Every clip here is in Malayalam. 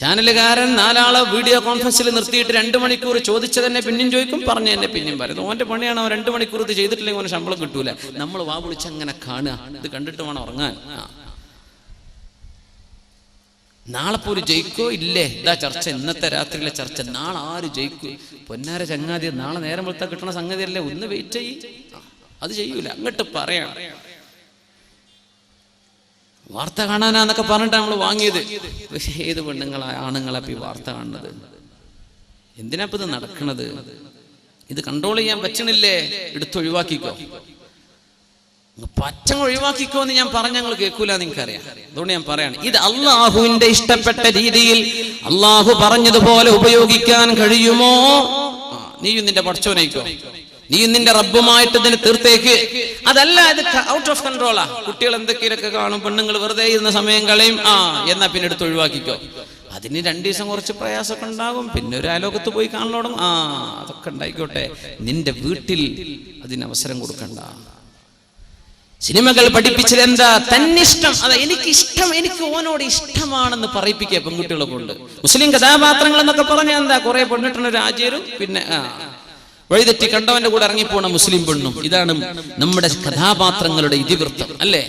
ചാനലുകാരൻ 4 ആളെ വീഡിയോ കോൺഫറൻസിൽ നിർത്തിയിട്ട് 2 മണിക്കൂർ ചോദിച്ചതന്നെ പിന്നെയും ചോദിക്കും, പറഞ്ഞു തന്നെ പിന്നെയും പറയും. ഓന്റെ പണിയാണ്. അവൻ 2 മണിക്കൂർ ഇത് ചെയ്തിട്ടില്ലെങ്കിൽ അവന് ശമ്പളം കിട്ടൂല. നമ്മൾ വാ വിളിച്ചങ്ങനെ കാണുക, ഇത് കണ്ടിട്ട് വേണം ഉറങ്ങാൻ. നാളെ പോലും ജയിക്കോ ഇല്ലേ? ഇതാ ചർച്ച, ഇന്നത്തെ രാത്രിയിലെ ചർച്ച. നാളെ ആര് ജയിക്കും? പൊന്നാര ചങ്ങാതി, നാളെ നേരം വെളുത്താൽ കിട്ടണ സംഗതി അല്ലേ, ഒന്ന് വെയിറ്റ് ചെയ്യ്. അത് ചെയ്യൂല, അങ്ങോട്ട് പറയണം. വാർത്ത കാണാനാന്നൊക്കെ പറഞ്ഞിട്ട് നമ്മൾ വാങ്ങിയത്. പക്ഷേ ഏത് പെണ്ണുങ്ങളാ ആണുങ്ങളെ ഈ വാർത്ത കാണുന്നത്? എന്തിനാ ഇത് നടക്കണത്? ഇത് കൺട്രോൾ ചെയ്യാൻ പറ്റണില്ലേ? എടുത്തൊഴിവാക്കിക്കോ, പച്ചങ്ങ് ഒഴിവാക്കിക്കോ എന്ന് ഞാൻ പറഞ്ഞ ഞങ്ങൾ കേൾക്കൂല, നിങ്ങൾക്കറിയാം. അതുകൊണ്ട് ഞാൻ പറയാണ്, ഇത് അള്ളാഹുവിന്റെ ഇഷ്ടപ്പെട്ട രീതിയിൽ അള്ളാഹു പറഞ്ഞതുപോലെ ഉപയോഗിക്കാൻ കഴിയുമോ? നീയും നിന്റെ പടച്ചോനേക്കോ, നീയും നിന്റെ റബ്ബുമായിട്ട് ഇതിന് തീർത്തേക്ക്. അതല്ല, ഇത് ഔട്ട് ഓഫ് കൺട്രോളാ. കുട്ടികൾ എന്തൊക്കെയൊക്കെ കാണും, പെണ്ണുങ്ങൾ വെറുതെ ഇരുന്ന സമയം കളയും. എന്നാ പിന്നെ എടുത്ത് ഒഴിവാക്കിക്കോ. അതിന് 2 ദിവസം കുറച്ച് പ്രയാസമൊക്കെ ഉണ്ടാകും, പിന്നെ ഒരു അയലോകത്ത് പോയി കാണലോടും. അതൊക്കെ ഉണ്ടായിക്കോട്ടെ, നിന്റെ വീട്ടിൽ അതിന് അവസരം കൊടുക്കണ്ട. സിനിമകൾ പഠിപ്പിച്ചത് എന്താ? തന്നിഷ്ടം. അതാ എനിക്കിഷ്ടം, എനിക്ക് ഓനോട് ഇഷ്ടമാണെന്ന് പറയിപ്പിക്കുക പെൺകുട്ടികളെ കൊണ്ട്. മുസ്ലിം കഥാപാത്രങ്ങൾ എന്നൊക്കെ പറഞ്ഞാൽ എന്താ? കുറെ പെണ്ണിട്ടുള്ള രാജ്യരും പിന്നെ വഴിതെറ്റി കണ്ടവന്റെ കൂടെ ഇറങ്ങിപ്പോണ മുസ്ലിം പെണ്ണും. ഇതാണ് നമ്മുടെ കഥാപാത്രങ്ങളുടെ ഇതിവൃത്തം, അല്ലേ?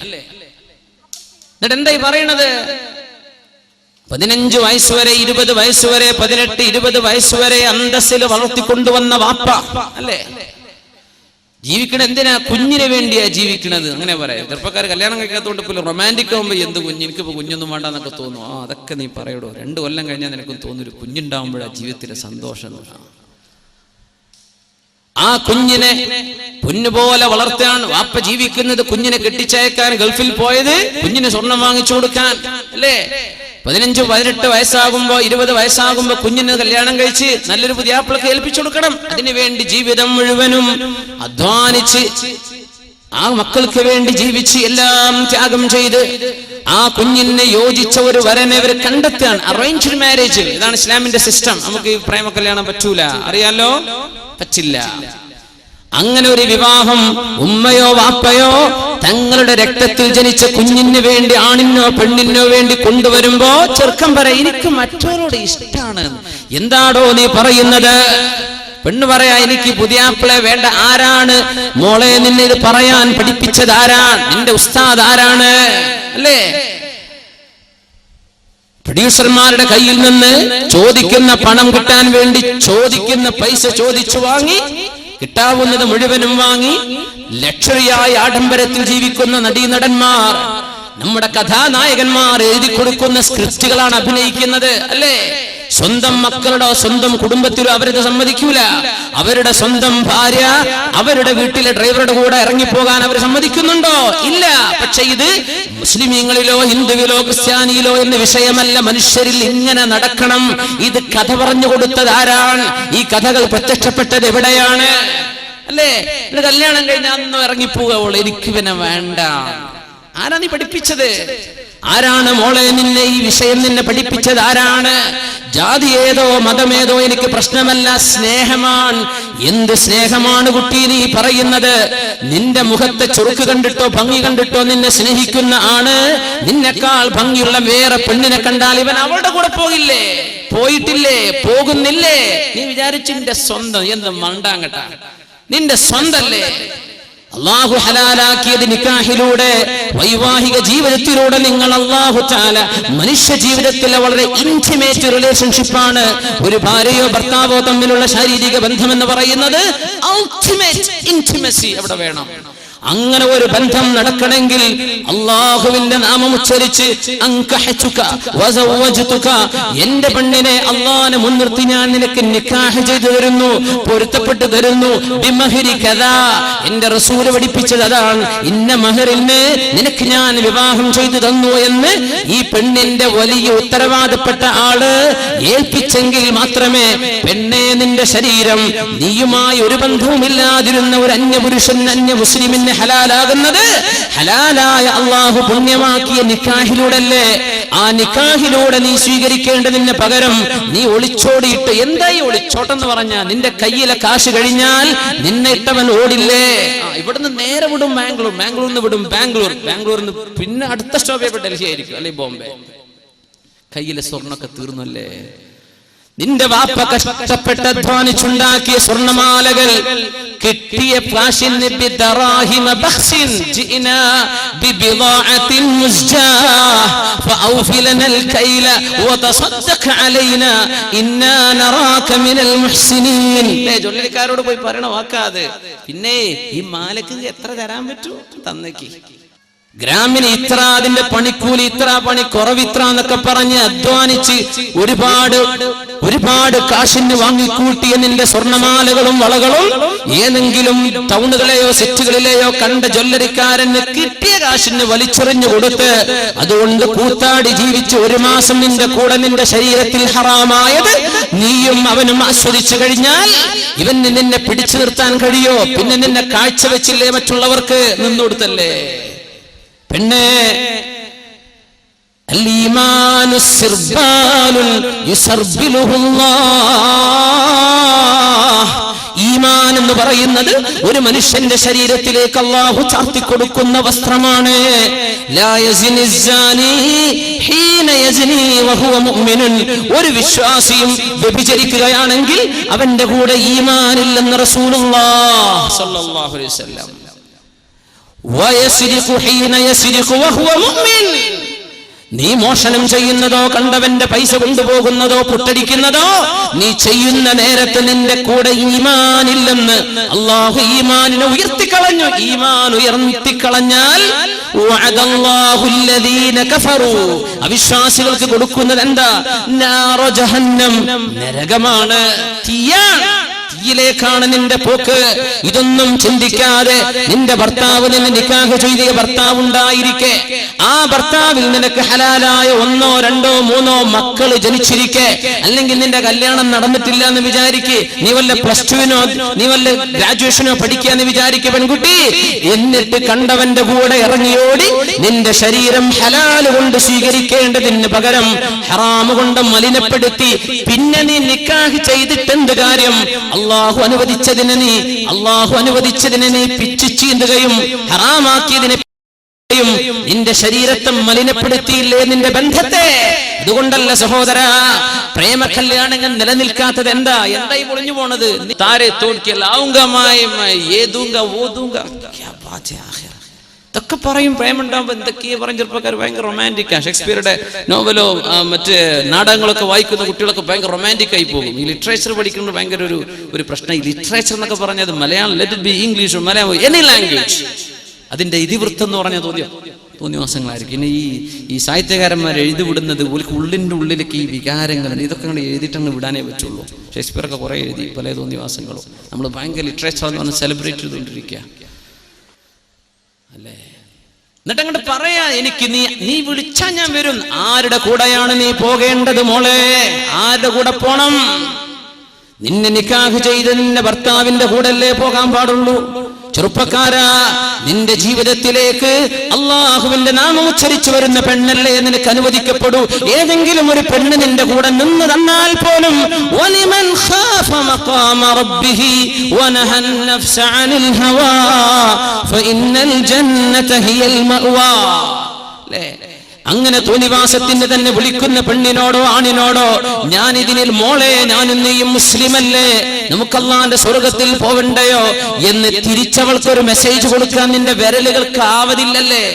എന്നിട്ട് എന്തായി പറയണത്? 15 വയസ്സ് വരെ, 20 വയസ്സ് വരെ, 18, 20 വയസ്സ് വരെ അന്തസ്സിൽ വളർത്തിക്കൊണ്ടുവന്ന വാപ്പ, അല്ലേ? ജീവിക്കണ എന്തിനാ? കുഞ്ഞിന് വേണ്ടിയാ ജീവിക്കണത്. അങ്ങനെ പറയാം. ചെറുപ്പക്കാർ കല്യാണം കഴിക്കാത്തതുകൊണ്ട് ഇപ്പോൾ റൊമാൻറ്റിക് ആകുമ്പോൾ എന്ത് കുഞ്ഞ്, എനിക്കിപ്പോൾ കുഞ്ഞൊന്നും വേണ്ടെന്നൊക്കെ തോന്നും. അതൊക്കെ നീ പറയടോ. 2 കൊല്ലം കഴിഞ്ഞാൽ നിനക്കും തോന്നുന്നു കുഞ്ഞുണ്ടാവുമ്പോഴാണ് ജീവിതത്തിലെ സന്തോഷം. ആ കുഞ്ഞിനെ പൊന്നുപോലെ വളർത്താൻ വാപ്പ ജീവിക്കുന്നത്. കുഞ്ഞിനെ കെട്ടിച്ചയക്കാൻ ഗൾഫിൽ പോയത് കുഞ്ഞിന് സ്വർണം വാങ്ങിച്ചു കൊടുക്കാൻ, അല്ലേ? 15, 18 വയസ്സാകുമ്പോ, 20 വയസ്സാകുമ്പോ കുഞ്ഞിന് കല്യാണം കഴിച്ച് നല്ലൊരു പുതിയാപ്പിളക്ക് ഏൽപ്പിച്ചു കൊടുക്കണം. അതിനുവേണ്ടി ജീവിതം മുഴുവനും അധ്വാനിച്ച് ആ മക്കൾക്ക് വേണ്ടി ജീവിച്ച് എല്ലാം ത്യാഗം ചെയ്ത് ആ കുഞ്ഞിനെ യോജിച്ച ഒരു വരനെ അവർ കണ്ടെത്താൻ. അറേഞ്ച്ഡ് മാരേജ്, ഇതാണ് ഇസ്ലാമിന്റെ സിസ്റ്റം. നമുക്ക് പ്രേമ കല്യാണം പറ്റൂല, അറിയാലോ, പറ്റില്ല. അങ്ങനെ ഒരു വിവാഹം ഉമ്മയോ വാപ്പയോ തങ്ങളുടെ രക്തത്തിൽ ജനിച്ച കുഞ്ഞിന് വേണ്ടി, ആണിനോ പെണ്ണിനോ വേണ്ടി കൊണ്ടുവരുമ്പോ ചെറുക്കൻ പറയാ, എനിക്ക് മറ്റവരോട് ഇഷ്ടാണ്. എന്താടോ നീ പറയുന്നത്? പെണ്ണ് പറയാ, എനിക്ക് പുതിയാപ്പിളെ വേണ്ട. ആരാണ് മോളെ നിന്നെ ഇത് പറയാൻ പഠിപ്പിച്ചത്? ആരാണ് നിന്റെ ഉസ്താദ്? ആരാണ്? അല്ലേ? പ്രൊഡ്യൂസർമാരുടെ കയ്യിൽ നിന്ന് ചോദിക്കുന്ന പണം കിട്ടാൻ വേണ്ടി ചോദിക്കുന്ന പൈസ ചോദിച്ചു വാങ്ങി, കിട്ടാവുന്നത് മുഴുവനും വാങ്ങി ലക്ഷറിയായ ആഡംബരത്തിൽ ജീവിക്കുന്ന നടീനടന്മാർ, നമ്മുടെ കഥാനായകന്മാർ എഴുതി കൊടുക്കുന്ന സ്ക്രിപ്റ്റുകളാണ് അഭിനയിക്കുന്നത്, അല്ലേ? സ്വന്തം മക്കളുടെ സ്വന്തം കുടുംബത്തിലോ അവരത് സമ്മതിക്കൂല. അവരുടെ സ്വന്തം ഭാര്യ അവരുടെ വീട്ടിലെ ഡ്രൈവറുടെ കൂടെ ഇറങ്ങിപ്പോകാൻ അവർ സമ്മതിക്കുന്നുണ്ടോ? ഇല്ല. പക്ഷെ ഇത് മുസ്ലിമീങ്ങളിലോ ഹിന്ദുവിലോ ക്രിസ്ത്യാനിയിലോ എന്ന വിഷയമല്ല. മനുഷ്യരിൽ ഇങ്ങനെ നടക്കണം. ഇത് കഥ പറഞ്ഞു കൊടുത്തത് ആരാണ്? ഈ കഥകൾ പ്രത്യക്ഷപ്പെട്ടത് എവിടെയാണ്? അല്ലേ? കല്യാണം കഴിഞ്ഞാൽ അന്ന് ഇറങ്ങിപ്പോവുക, എനിക്ക് പിന്നെ വേണ്ട. ആരാ നീ പഠിപ്പിച്ചത്? ആരാണ് മോളെ നിന്നെ ഈ വിഷയം നിന്നെ പഠിപ്പിച്ചത്? ആരാണ്? ജാതി ഏതോ മതമേതോ എനിക്ക് പ്രശ്നമല്ല, സ്നേഹമാണ്. എന്ത് സ്നേഹമാണ് കുട്ടി നീ പറയുന്നത്? നിന്റെ മുഖത്തെ ചുറുക്ക് കണ്ടിട്ടോ ഭംഗി കണ്ടിട്ടോ നിന്നെ സ്നേഹിക്കുന്ന ആണ് നിന്നെക്കാൾ ഭംഗിയുള്ള വേറെ പെണ്ണിനെ കണ്ടാൽ ഇവൻ അവളുടെ കൂടെ പോകില്ലേ? പോയിട്ടില്ലേ? പോകുന്നില്ലേ? നീ വിചാരിച്ചു നിന്റെ സ്വന്തം. എന്ത് മണ്ടാങ്ങട്ട, നിന്റെ സ്വന്തല്ലേ? അള്ളാഹു ഹലാലാക്കിയത് നിക്കാഹിലൂടെ, വൈവാഹിക ജീവിതത്തിലൂടെ. നിങ്ങൾ അള്ളാഹു തആല മനുഷ്യ ജീവിതത്തിലെ വളരെ ഇന്റിമേറ്റ് റിലേഷൻഷിപ്പാണ്. ഒരു ഭാര്യയോ ഭർത്താവോ തമ്മിലുള്ള ശാരീരിക ബന്ധം എന്ന് പറയുന്നത് അൾട്ടിമേറ്റ് ഇന്റിമസി അവിടെ വേണം. അങ്ങനെ ഒരു ബന്ധം നടക്കണമെങ്കിൽ അള്ളാഹുവിന്റെ നാമം ഉച്ചരിച്ച് അൻകഹതുക വസവ്വജ്തുക, എന്റെ പെണ്ണിനെ അള്ളാഹനെ മുൻനിർത്തി ഞാൻ നിനക്ക് നിക്കാഹ് ചെയ്തു തരുന്നു, പൊരുത്തപ്പെട്ടു തരുന്നു. ബിമഹരി കദാ, എന്റെ റസൂൽ പഠിപ്പിച്ചത് അതാണ്. ഇന്ന മഹറിന് നിനക്ക് ഞാൻ വിവാഹം ചെയ്തു തന്നു എന്ന് ഈ പെണ്ണിന്റെ വലിയ ഉത്തരവാദപ്പെട്ട ആള് ഏൽപ്പിച്ചെങ്കിൽ മാത്രമേ പെണ്ണെ നിന്റെ ശരീരം നീയുമായി ഒരു ബന്ധവുമില്ലാതിരുന്ന ഒരു അന്യപുരുഷൻ, അന്യ മുസ്ലിമിന് ഹലാലാകുന്നത്. ഹലാലായ അള്ളാഹു പുണ്യമാക്കിയ നിക്കാഹിലൂടെ. ആ നിക്കാഹിലൂടെ നീ സ്വീകരിക്കേണ്ടതിന് പകരം നീ ഒളിച്ചോടിയിട്ട്, എന്തായി ഒളിച്ചോട്ടെന്ന് പറഞ്ഞാ, നിന്റെ കയ്യിലെ കാശ് കഴിഞ്ഞാൽ നിന്നെ ഇട്ടവൻ ഓടില്ലേ? ഇവിടുന്ന് നേരെ വിടും ബാംഗ്ലൂർ, ബാംഗ്ലൂരിൽ നിന്ന് വിടും ബാംഗ്ലൂരിൽ നിന്ന് പിന്നെ അടുത്ത സ്റ്റോപ്പ് ഡൽഹി ആയിരിക്കും, അല്ലെ ബോംബെ. കയ്യിലെ സ്വർണ്ണൊക്കെ തീർന്നല്ലേ? നിന്റെ വാപ്പ കഷ്ടപ്പെട്ട് അധ്വാനിച്ചുണ്ടാക്കിയ സ്വർണ്ണമാലകൾ കിട്ടിയ കാശിന് ബിദറാഹിമ ബഖ്സിൻ ജിനാ ബിബിദാഅത്തിൻ മുസ്ജാഹ് ഫഔഫി ലനൽ കൈല വതസദ്ദഖ് അലൈനാ ഇന്നാ നറാക മിനൽ മുഹ്സിനീൻ. ജോലിക്കാരോട് പോയി പറയണ വാക്കാത്. പിന്നെ ഈ മാലക്ക് എത്ര തരാൻ പറ്റൂ? തന്നേക്ക്. ഗ്രാമിന് ഇത്ര, അതിന്റെ പണിക്കൂലി ഇത്ര, പണി കുറവിത്ര എന്നൊക്കെ പറഞ്ഞ് അധ്വാനിച്ച് ഒരുപാട് കാശിന് വാങ്ങിക്കൂട്ടിയ നിന്റെ സ്വർണ്ണമാലകളും വളകളും ഏതെങ്കിലും ടൗണുകളെയോ സെറ്റുകളിലെയോ കണ്ട ജ്വല്ലറിക്കാരന് കിട്ടിയ കാശിന് വലിച്ചെറിഞ്ഞു കൊടുത്ത് അതുകൊണ്ട് കൂത്താടി ജീവിച്ച് 1 മാസം നിന്റെ കൂടെ നിന്റെ ശരീരത്തിൽ ഹറാമായത് നീയും അവനും ആസ്വദിച്ചു കഴിഞ്ഞാൽ ഇവന് നിന്നെ പിടിച്ചു നിർത്താൻ കഴിയോ? പിന്നെ നിന്നെ കാഴ്ചവെച്ചില്ലേ മറ്റുള്ളവർക്ക്? നിന്നുകൊടുത്തല്ലേ? പെണ്ണേ, അൽ-ഈമാനു സിർബാലുൻ യുസർബിലുഹുല്ലാഹ്. ഈമാൻ എന്ന് പറയുന്നത് ഒരു മനുഷ്യന്റെ ശരീരത്തിലേക്ക് അല്ലാഹു ചാർത്തി കൊടുക്കുന്ന വസ്ത്രമാണ്. ലാ യസ്നി الزാനി ഹീന യസ്നി വഹുവ മുഅ്മിനുൻ. ഒരു വിശ്വാസിയും വ്യഭിചരിക്കുകയാണെങ്കിൽ അവന്റെ കൂടെ ഈമാൻ ഇല്ലെന്ന് റസൂലുള്ളാഹി സ്വല്ലല്ലാഹു അലൈഹി വസല്ലം. വയസ്രിഖു ഹീന യസ്രിഖു വഹുവ മുഅ്മിൻ. നീ മോഷണം ചെയ്യുന്നതോ കണ്ടവന്റെ പൈസ കൊണ്ടുപോകുന്നതോ പുട്ടടിക്കുന്നതോ നീ ചെയ്യുന്ന നേരത്ത് നിന്റെ കൂടെ ഈമാൻ ഇല്ലെന്ന് അല്ലാഹു ഈമാനിനെ ഉയർത്തിക്കളഞ്ഞു. ഈമാൻ ഉയർത്തിക്കളഞ്ഞാൽ വഅദല്ലാഹു അല്ലദീന കഫറു, അവിശ്വാസികൾക്ക് കൊടുക്കുന്നത് എന്താ? നാറു ജഹന്നം, നരകമാണ്, തീയാണ്. യിലേക്കാണ് നിന്റെ പോക്ക്. ഇതൊന്നും ചിന്തിക്കാതെ നിന്റെ ഭർത്താവ് നിന്നെ നിക്കാഹ് ചെയ്ത ഭർത്താവ് ഉണ്ടായിരിക്കെ ആ ഭർത്താവിൽ നിനക്ക് ഹലാലായ 1, 2, 3 മക്കള് ജനിച്ചിരിക്കെ, അല്ലെങ്കിൽ നിന്റെ കല്യാണം നടന്നിട്ടില്ല എന്ന് വിചാരിക്കെ, നീ വല്ല +2നോ നീ വല്ല ഗ്രാജുവേഷനോ പഠിക്കാന്ന് വിചാരിക്കെ പെൺകുട്ടി, എന്നിട്ട് കണ്ടവന്റെ കൂടെ ഇറങ്ങിയോടി നിന്റെ ശരീരം ഹലാല് കൊണ്ട് സ്വീകരിക്കേണ്ടതിന് പകരം ഹറാമ് കൊണ്ട് മലിനപ്പെടുത്തി പിന്നെ നീ നിക്കാഹ് ചെയ്തിട്ടെന്ത് കാര്യം? അല്ലാഹു അനുവദിച്ചതിനെ നീ പിച്ചു ചീന്തുകയും ഹറാമാക്കിയതിനെ നിന്റെ ശരീരത്തെ മലിനപ്പെടുത്തിയില്ലേ നിന്റെ ബന്ധത്തെ? അതുകൊണ്ടല്ല സഹോദര, പ്രേമ കല്യാണങ്ങൾ നിലനിൽക്കാത്തത് എന്താ? എന്തായി പൊളിഞ്ഞു പോണത്? താരെ ഇതൊക്കെ പറയും പ്രേമുണ്ടാകുമ്പോ എന്തൊക്കെയാ പറയും ചെറുപ്പക്കാർ. ഭയങ്കര റൊമാൻറ്റിക്കാണ്. ഷേക്സ്പിയറുടെ നോവലോ മറ്റ് നാടകങ്ങളൊക്കെ വായിക്കുന്ന കുട്ടികളൊക്കെ ഭയങ്കര റൊമാൻറ്റിക് ആയി പോകും. ഈ ലിറ്ററേച്ചർ പഠിക്കുന്നത് ഭയങ്കര ഒരു പ്രശ്നം. ഈ ലിറ്ററേച്ചർ എന്നൊക്കെ പറഞ്ഞത് Malayalam, let it be English, Malayalam, any language, അതിന്റെ ഇതിവൃത്തം എന്ന് പറഞ്ഞാൽ തോന്നിവാസങ്ങളായിരിക്കും. പിന്നെ ഈ സാഹിത്യകാരന്മാർ എഴുതി വിടുന്നത് ഉള്ളിൻ്റെ ഉള്ളിലേക്ക് ഈ വികാരങ്ങൾ ഇതൊക്കെ അങ്ങോട്ട് എഴുതിയിട്ടങ്ങ് വിടാനേ പറ്റുള്ളൂ. ഷേക്സ്പിയറൊക്കെ കുറേ എഴുതി പല തോന്നിവാസങ്ങളും. നമ്മൾ ഭയങ്കര ലിറ്ററേച്ചർ എന്ന് പറഞ്ഞ് സെലിബ്രേറ്റ് ചെയ്തുകൊണ്ടിരിക്കുക അല്ലേ? എന്നിട്ട് അങ്ങോട്ട് പറയാ, എനിക്ക് നീ വിളിച്ചാ ഞാൻ വരും. ആരുടെ കൂടെയാണ് നീ പോകേണ്ടത് മോളെ? ആരുടെ കൂടെ പോണം? നിന്നെ നിക്കാഹ് ചെയ്ത് നിന്റെ ഭർത്താവിന്റെ കൂടെയല്ലേ പോകാൻ പാടുള്ളൂ. ചെറുപ്പക്കാരാ, നിന്റെ ജീവിതത്തിലേക്ക് അള്ളാഹുവിന്റെ നാമം ഉച്ചരിച്ചു വരുന്ന പെണ്ണല്ലേ നിനക്ക് അനുവദിക്കപ്പെടൂ. ഏതെങ്കിലും ഒരു പെണ്ണ് നിന്റെ കൂടെ നിന്ന് തന്നാൽ പോലും വലിമൻ ഖാഫ മഖാമ റബ്ബിഹി വനഹൻ നഫ്സ അനിൽ ഹവാ ഫഇന്നൽ ജന്നത ഹിയൽ മഅവാ. അങ്ങനെ തോന്നിവാസത്തിന് തന്നെ വിളിക്കുന്ന പെണ്ണിനോടോ ആണിനോടോ ഞാൻ ഇതിനിൽ മോളെ ഞാനും നീയും മുസ്ലിമല്ലേ, നമുക്ക് അല്ലാഹുവിന്റെ സ്വർഗത്തിൽ പോവണ്ടയോ എന്ന് തിരിച്ചവൾക്കൊരു മെസ്സേജ് കൊടുക്കാൻ നിന്റെ വിരലുകൾക്ക് ആവതില്ലല്ലേ?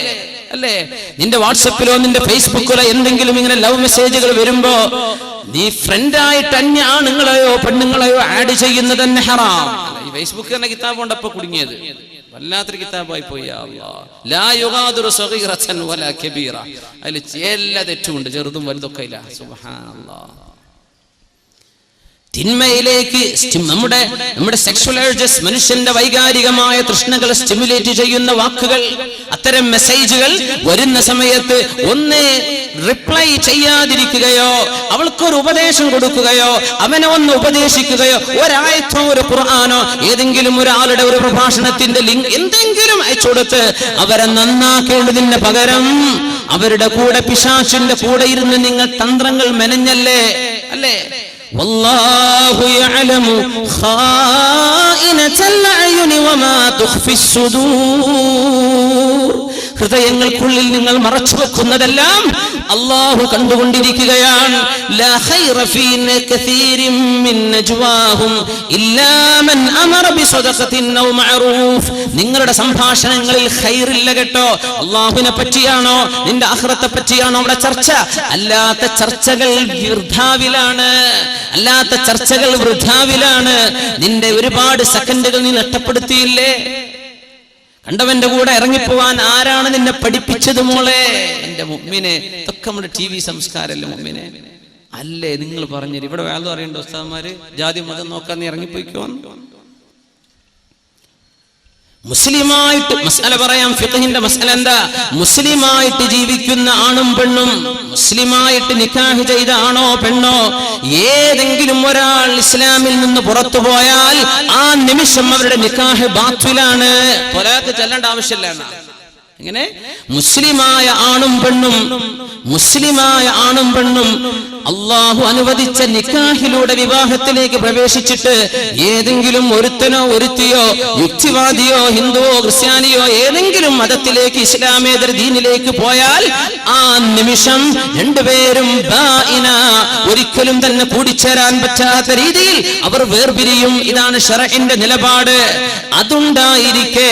അല്ലേ? നിന്റെ വാട്സപ്പിലോ നിന്റെ ഫേസ്ബുക്കിലോ എന്തെങ്കിലും ഇങ്ങനെ ലവ് മെസ്സേജുകൾ വരുമ്പോ നീ ഫ്രണ്ടായിട്ട് അന്യ ആണുങ്ങളെയോ പെണ്ണുങ്ങളെയോ ആഡ് ചെയ്യുന്നത് തന്നെ ഹറാം. ഈ ഫേസ്ബുക്ക് തന്നെ കിതാബ് കൊണ്ടപ്പോ കുടുങ്ങിയത് വല്ലാത്തൊരു കിതാബായി പോയി. അതിൽ എല്ലാ തെറ്റുമുണ്ട്, ചെറുതും വലുതൊക്കെ ഇല്ല. സുബ്ഹാനല്ലാഹ്. തിന്മയിലേക്ക് നമ്മുടെ സെക്ഷൽ ഏർജസ്, മനുഷ്യന്റെ വൈകാരികമായ തൃഷ്ണകൾ സ്റ്റിമുലേറ്റ് ചെയ്യുന്ന വാക്കുകൾ, അത്തരം മെസ്സേജുകൾ വരുന്ന സമയത്ത് ഒന്ന് റിപ്ലൈ ചെയ്യാതിരിക്കുകയോ അവൾക്കൊരു ഉപദേശം കൊടുക്കുകയോ അവനെ ഒന്ന് ഉപദേശിക്കുകയോ ഒരായത്തോ ഒരു ഖുർആനോ ഏതെങ്കിലും ഒരാളുടെ ഒരു പ്രഭാഷണത്തിന്റെ ലിങ്ക് എന്തെങ്കിലും അയച്ചു കൊടുത്ത് അവരെ നന്നാക്കേണ്ടതിന് പകരം അവരുടെ കൂടെ പിശാചിന്റെ കൂടെ ഇരുന്ന് നിങ്ങൾ തന്ത്രങ്ങൾ മെനഞ്ഞല്ലേ? അല്ലേ? വല്ലാഹു യഅലമു ഖായിനത്തൽ അയുനി വമാ തുഖ്ഫി സുദൂർ. ഹൃദയങ്ങൾക്കുള്ളിൽ നിങ്ങൾ മറച്ചു വെക്കുന്നതെല്ലാം അല്ലാഹു കണ്ടുകൊണ്ടിരിക്കുകയാണ്. ലാ ഖൈറ ഫീ കസീരിൻ മിൻ നജ്വാഹും ഇല്ലാ മൻ അമറ ബിസദഖത്തിൻ ഔ മഅറൂഫ്. നിങ്ങളുടെ സംഭാഷണങ്ങളിൽ ഖൈറില്ല കേട്ടോ. അല്ലാഹുവിനെ പറ്റിയാണോ നിന്റെ ആഖിറത്തെ പറ്റിയാണോ അവിടെ ചർച്ച? അല്ലാത്ത ചർച്ചകൾ വൃഥാവിലാണ്, അല്ലാത്ത ചർച്ചകൾ വൃഥാവിലാണ്. നിന്റെ ഒരുപാട് സെക്കൻഡുകൾ നീ നഷ്ടപ്പെടുത്തിയില്ലേ? കണ്ടവന്റെ കൂടെ ഇറങ്ങിപ്പോവാൻ ആരാണ് നിന്നെ പഠിപ്പിച്ചത് മോളെ? എന്റെ മുഅ്മിനെ, ഇതൊക്കെ നമ്മുടെ TV സംസ്കാരമല്ലേ മുഅ്മിനെ? അല്ലേ നിങ്ങൾ പറഞ്ഞു ഇവിടെ വേറെ അറിയണ്ട ഉസ്താദന്മാര് ജാതി മതം നോക്കാൻ നീ ഇറങ്ങിപ്പോയിക്കോ. മുസ്ലിമായിട്ട് മസ്അല പറയാം. ഫിഖ്ഹിന്റെ മസ്അല എന്താ? മുസ്ലിമായിട്ട് ജീവിക്കുന്ന ആണും പെണ്ണും, മുസ്ലിമായിട്ട് നിക്കാഹ് ചെയ്ത ആണോ പെണ്ണോ, ഏതെങ്കിലും ഒരാൾ ഇസ്ലാമിൽ നിന്ന് പുറത്തു പോയാൽ ആ നിമിഷം അവരുടെ നിക്കാഹ് ബാത്തിലാണ്. ത്വലാഖ് ചെല്ലേണ്ട ആവശ്യമില്ല. എങ്ങനെ? മുസ്ലിമായ ആണും പെണ്ണും, മുസ്ലിമായ ആണും പെണ്ണും അള്ളാഹു അനുവദിച്ച നിക്കാഹിലൂടെ വിവാഹത്തിലേക്ക് പ്രവേശിച്ചിട്ട് ഏതെങ്കിലും ഒരുത്തനോ ഒരുത്തിയോ യുക്തിവാദിയോ ഹിന്ദുവോ ക്രിസ്ത്യാനിയോ ഏതെങ്കിലും മതത്തിലേക്ക് ഇസ്ലാമേതര ദീനിലേക്ക് പോയാൽ ആ നിമിഷം രണ്ടുപേരും ബാഇന, ഒരിക്കലും തന്നെ കൂടിച്ചേരാൻ പറ്റാത്ത രീതിയിൽ അവർ വേർപിരിയും. ഇതാണ് ശറഇന്റെ നിലപാട്. അതുണ്ടായിരിക്കെ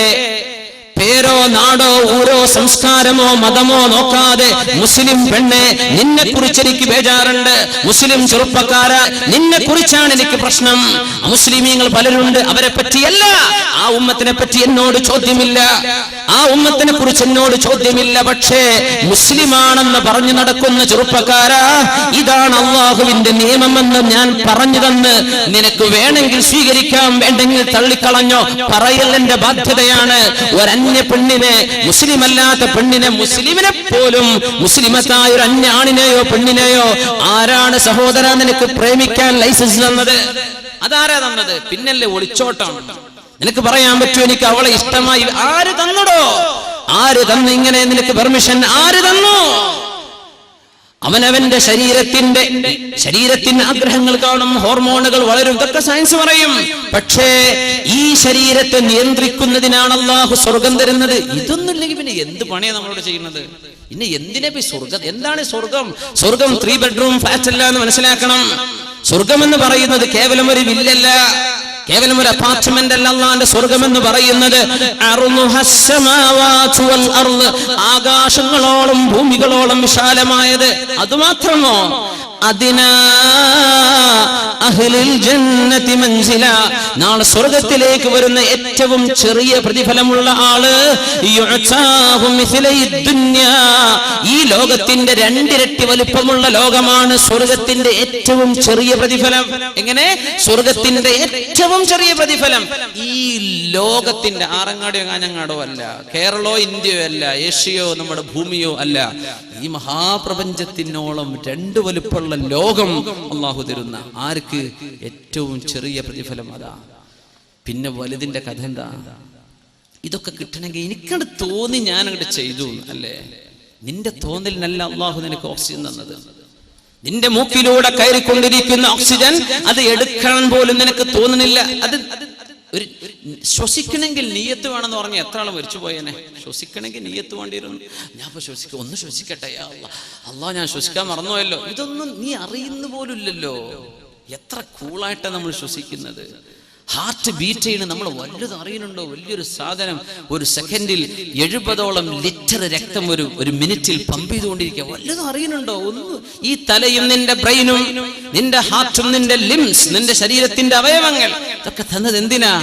പേരോ നാടോ ഊരോ സംസ്കാരമോ മതമോ നോക്കാതെ മുസ്ലിം പെണ്ണെ, നിന്നെ കുറിച്ച് എനിക്ക് ബേജാറുണ്ട്. മുസ്ലിം ചെറുപ്പക്കാര, നിന്നെ കുറിച്ചാണ് എനിക്ക് പ്രശ്നം. മുസ്ലിമീങ്ങൾ പലരുണ്ട്, അവരെ പറ്റിയല്ല, ആ ഉമ്മത്തിനെ പറ്റി എന്നോട് ചോദ്യമില്ല, ആ ഉമ്മത്തിനെ കുറിച്ച് എന്നോട് ചോദ്യമില്ല. പക്ഷേ മുസ്ലിമാണെന്ന് പറഞ്ഞു നടക്കുന്ന ചെറുപ്പക്കാര, ഇതാണ് അള്ളാഹുവിന്റെ നിയമമെന്ന് ഞാൻ പറഞ്ഞു തന്ന് നിനക്ക് വേണമെങ്കിൽ സ്വീകരിക്കാം, വേണ്ടെങ്കിൽ തള്ളിക്കളഞ്ഞോ, പറയൽ എന്റെ ബാധ്യതയാണ്. ഒരന്യ പെണ്ണിനെ, മുസ്ലിം അല്ലാത്ത പെണ്ണിനെ, മുസ്ലിമിനെ പോലും മുസ്ലിമത്തായ ഒരു അന്യ ആണിനെയോ പെണ്ണിനെയോ ആരാണ് സഹോദര നിനക്ക് പ്രേമിക്കാൻ ലൈസൻസ് തന്നത്? അതാരാ തന്നത്? പിന്നല്ലേ ഒളിച്ചോട്ടം. നിനക്ക് പറയാൻ പറ്റുമോ എനിക്ക് അവളെ ഇഷ്ടമായി? ആര് തന്നടോ? ആര് തന്നു ഇങ്ങനെ നിനക്ക് പെർമിഷൻ? ആര് തന്നു? അവനവന്റെ ശരീരത്തിന് ആഗ്രഹങ്ങൾ കാണും, ഹോർമോണുകൾ വളരും, ഇതൊക്കെ സയൻസ് പറയും. പക്ഷേ ഈ ശരീരത്തെ നിയന്ത്രിക്കുന്നതിനാണ് അല്ലാഹു സ്വർഗം തരുന്നത്. ഇതൊന്നുമില്ലെങ്കിൽ പിന്നെ എന്ത് പണിയാണ് നമ്മളോട് ചെയ്യുന്നത്? പിന്നെ എന്തിനാ സ്വർഗം? എന്താണ് സ്വർഗം? സ്വർഗം 3 ബെഡ്റൂം ഫ്ലാറ്റ് അല്ല എന്ന് മനസ്സിലാക്കണം. സ്വർഗം എന്ന് പറയുന്നത് കേവലം ഒരു വില്ലല്ല, കേവലം ഒരു അപ്പാർട്ട്മെന്റ് അല്ല. അല്ലാഹുവിന്റെ സ്വർഗം എന്ന് പറയുന്നത് ആകാശങ്ങളോളം ഭൂമികളോളം വിശാലമായത്. അതുമാത്രമോ? അതിനാ അഹ്ലിൽ ജന്നതി മൻസില, നാളെ സ്വർഗ്ഗത്തിലേക്ക് വരുന്ന ഏറ്റവും ചെറിയ പ്രതിഫലമുള്ള ആള് യുഅതാഹു മിസ്ലൈ ദുനിയ, ഈ ലോകത്തിന്റെ 2 ഇരട്ടി വലുപ്പമുള്ള ലോകമാണ് സ്വർഗ്ഗത്തിന്റെ ഏറ്റവും ചെറിയ പ്രതിഫലം. എങ്ങനെ? സ്വർഗ്ഗത്തിന്റെ ഏറ്റവും ചെറിയ പ്രതിഫലം. ഈ ലോകത്തിന്റെ ആറങ്ങാടിയോ കാഞ്ഞങ്ങാടോ അല്ല, കേരളോ ഇന്ത്യയോ അല്ല, ഏഷ്യയോ നമ്മുടെ ഭൂമിയോ അല്ല, ഈ മഹാപ്രപഞ്ചത്തിനോളം 2 വലുപ്പമുള്ള ലോകം അല്ലാഹു തരുന്ന ആർക്ക് ഏറ്റവും ചെറിയ പ്രതിഫലം അതാ. പിന്നെ വലുതിന്റെ കഥ എന്താ? ഇതൊക്കെ കിട്ടണമെങ്കിൽ എനിക്കത് തോന്നി ഞാൻ അങ്ങോട്ട് ചെയ്തു അല്ലേ? നിന്റെ തോന്നലിനല്ല അല്ലാഹു നിനക്ക് ഓക്സിജൻ തന്നത്. നിന്റെ മൂക്കിലൂടെ കയറിക്കൊണ്ടിരിക്കുന്ന ഓക്സിജൻ അത് എടുക്കാൻ പോലും നിനക്ക് തോന്നുന്നില്ല. അത് ഒരു ശ്വസിക്കണമെങ്കിൽ നീയത്ത് വേണമെന്ന് പറഞ്ഞാൽ എത്ര ആൾ മരിച്ചു പോയേനെ? ശ്വസിക്കണമെങ്കിൽ നീയത്ത് വേണ്ടിയിരുന്നു. ഞാൻ ഇപ്പൊ ഒന്ന് ശ്വസിക്കട്ടെ, അല്ലാ ഞാൻ ശ്വസിക്കാൻ മറന്നുപോയല്ലോ. ഇതൊന്നും നീ അറിയുന്ന പോലും ഇല്ലല്ലോ. എത്ര കൂളായിട്ടാണ് നമ്മൾ ശ്വസിക്കുന്നത്. ഹാർട്ട് ബീറ്റ് ചെയ്യുന്നത് നമ്മൾ വല്ലതും അറിയുന്നുണ്ടോ? വലിയൊരു സാധനം ഒരു സെക്കൻഡിൽ 70ഓളം ലിറ്റർ രക്തം ഒരു മിനിറ്റിൽ പമ്പ് ചെയ്തുകൊണ്ടിരിക്കുക. വല്ലതും അറിയുന്നുണ്ടോ? ഒന്നും. ഈ തലയും നിന്റെ ബ്രെയിനും നിന്റെ ഹാർട്ടും നിന്റെ ലിംസ്, നിന്റെ ശരീരത്തിന്റെ അവയവങ്ങൾ ഇതൊക്കെ തന്നത് എന്തിനാ?